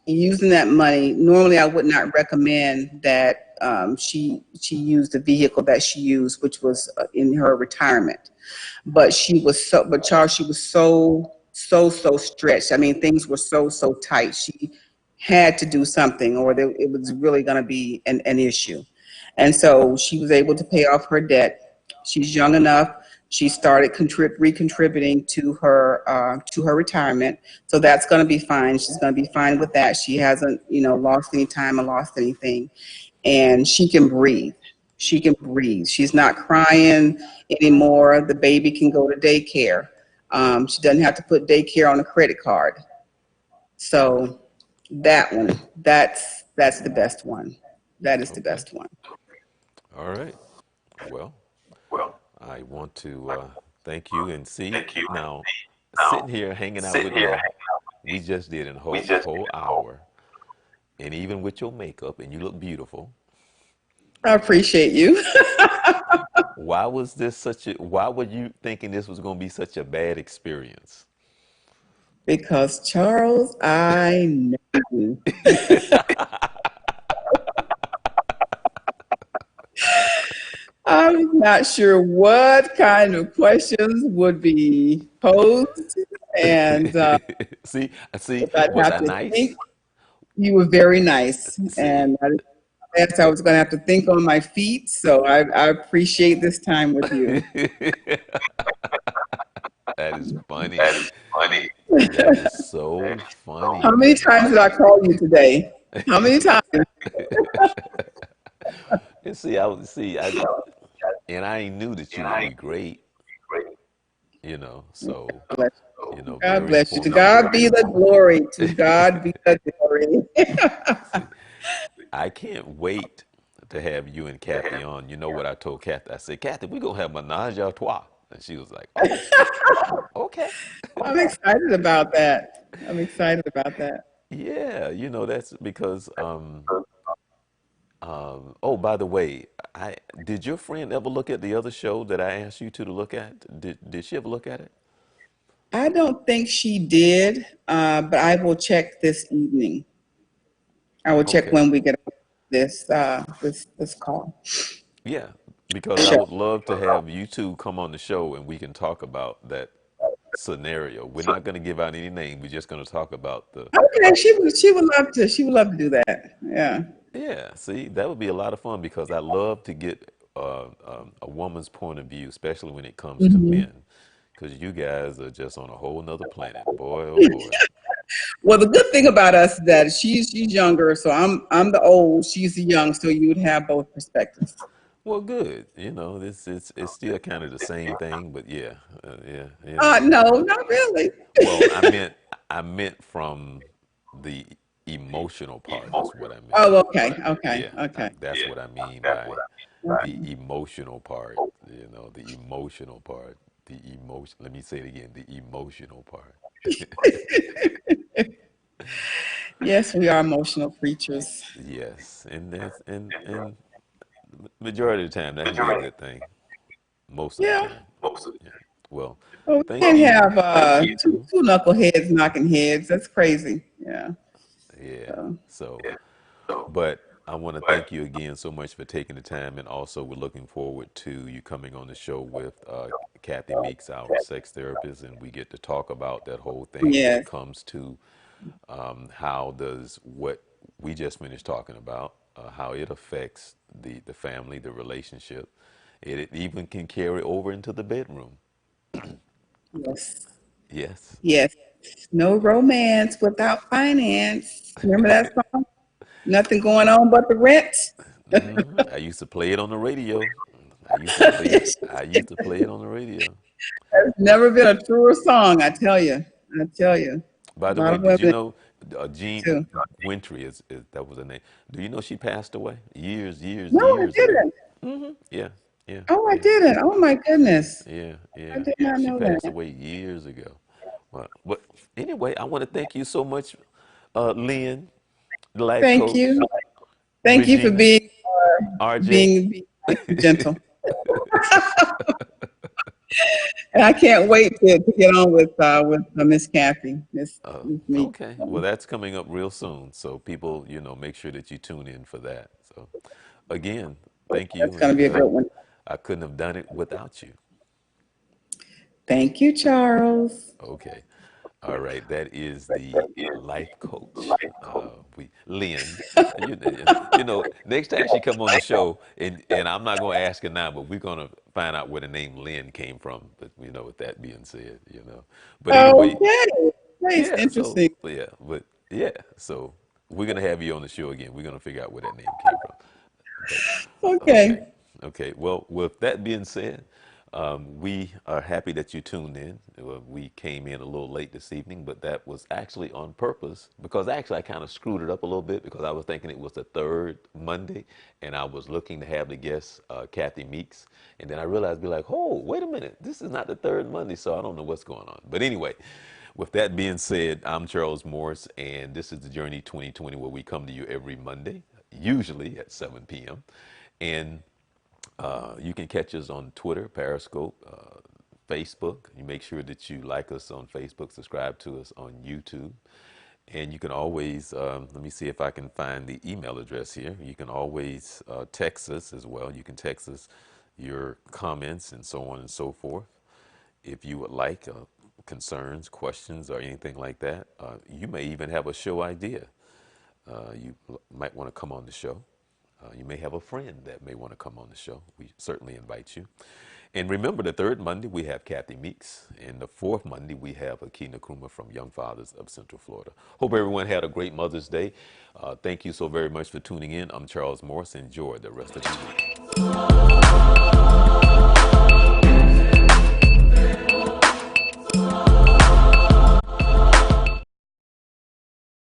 using that money, normally I would not recommend that she used the vehicle that she used, which was in her retirement. But Charles, she was so stretched. I mean, things were so tight. She had to do something, or it was really going to be an issue. And so she was able to pay off her debt. She's young enough. She started recontributing to her retirement, so that's going to be fine. She's going to be fine with that. She hasn't, lost any time or lost anything, and she can breathe. She can breathe. She's not crying anymore. The baby can go to daycare. She doesn't have to put daycare on a credit card. So that one, that's the best one. That is the Okay. best one. All right. Well, I want to thank you and see now. Sitting here hanging out with you, we just did a whole hour, and even with your makeup, and you look beautiful. I appreciate you. Why was this such a? Why were you thinking this was going to be such a bad experience? Because Charles, I know you. I'm not sure what kind of questions would be posed, and See, if I'd was have I to nice? think. You were very nice, See, and guess I was going to have to think on my feet. So I appreciate this time with you. that is funny. That is so How funny. many times did I call you today? How many times? And see, and I knew that you would be great, so, God very bless you. To informative. God be the glory. To God be the glory. See, I can't wait to have you and Kathy on. You know what I told Kathy? I said, Kathy, we're going to have menage a trois. And she was like, oh, okay. I'm excited about that. I'm excited about that. Yeah, that's because, oh, by the way, did your friend ever look at the other show that I asked you to look at? Did she ever look at it? I don't think she did, but I will check this evening. I will check Okay. when we get off this call. Yeah, because I Sure. would love to have you two come on the show and we can talk about that scenario. We're not going to give out any name. We're just going to talk about the. Okay, she would love to do that. Yeah. Yeah, see, that would be a lot of fun because I love to get a woman's point of view, especially when it comes to Hmm. men, because you guys are just on a whole nother planet. Boy, oh boy. Well, the good thing about us is that she's younger, so I'm the old, she's the young, so you would have both perspectives. Well, good. This it's still kind of the same thing, but yeah, yeah, No, not really. Well, I meant from the emotional part is what I meant. Oh, okay, okay, Yeah, okay. that's what I mean by the emotional part. The emotional part. The emotion. Let me say it again. The emotional part. Yes, we are emotional creatures. Yes, and that's and majority of the time that can be a good thing. Most of the Yeah. time. Yeah. Well, Well, we thank can't you. have two knuckleheads knocking heads. That's crazy. Yeah. Yeah. So, So, but I want to thank you again so much for taking the time, and also we're looking forward to you coming on the show with Kathy Meeks, our sex therapist, and we get to talk about that whole thing when it Yes, comes to how does what we just finished talking about, how it affects the family, the relationship. It even can carry over into the bedroom. yes, Yes. yes. No romance without finance. Remember that song? Nothing going on but the rent. I used to play it on the radio. I used to play it. I used to play it on the radio. There's But never been a truer song, I tell you. I tell you. by A the lot way, of did you women know Jean too. Wintry is that was her name? Do you know she passed away No, I years ago? didn't. Yeah, yeah, Oh, I yeah, didn't. Oh my goodness. yeah, I yeah. did not She know passed that. away years ago. Well, but anyway, I want to thank you so much, Lynn, the life Thank coach, you. Thank you for Regina, being RJ. being nice and gentle. And I can't wait to get on with Miss Kathy, Miss Meek. Okay, well, that's coming up real soon. So people, make sure that you tune in for that. So again, thank you, That's going to be and a good one. I couldn't have done it without you. Thank you, Charles. Okay. All right. That is the life coach. Lynn. Next time she come on the show, and I'm not going to ask her now, but we're going to find out where the name Lynn came from. But with that being said. But anyway, Okay. Nice. yeah. So Interesting. yeah, but yeah. So we're gonna have you on the show again. We're gonna figure out where that name came from. But okay, Okay. okay. Well, with that being said, we are happy that you tuned in. We came in a little late this evening, but that was actually on purpose because actually I kind of screwed it up a little bit because I was thinking it was the third Monday, and I was looking to have the guest Kathy Meeks, and then I realized, be like, oh, wait a minute, this is not the third Monday, so I don't know what's going on. But anyway. With that being said, I'm Charles Morris, and this is the Journey 2020, where we come to you every Monday, usually at 7 p.m. And you can catch us on Twitter, Periscope, Facebook. You make sure that you like us on Facebook, subscribe to us on YouTube. And you can always, let me see if I can find the email address here. You can always text us as well. You can text us your comments and so on and so forth. If you would like concerns, questions, or anything like that, you may even have a show idea. You might want to come on the show. You may have a friend that may want to come on the show. We certainly invite you. And remember, the third Monday we have Kathy Meeks, and the fourth Monday we have Akina Kuma from Young Fathers of Central Florida. Hope everyone had a great Mother's Day. Thank you so very much for tuning in. I'm Charles Morris. Enjoy the rest of your week.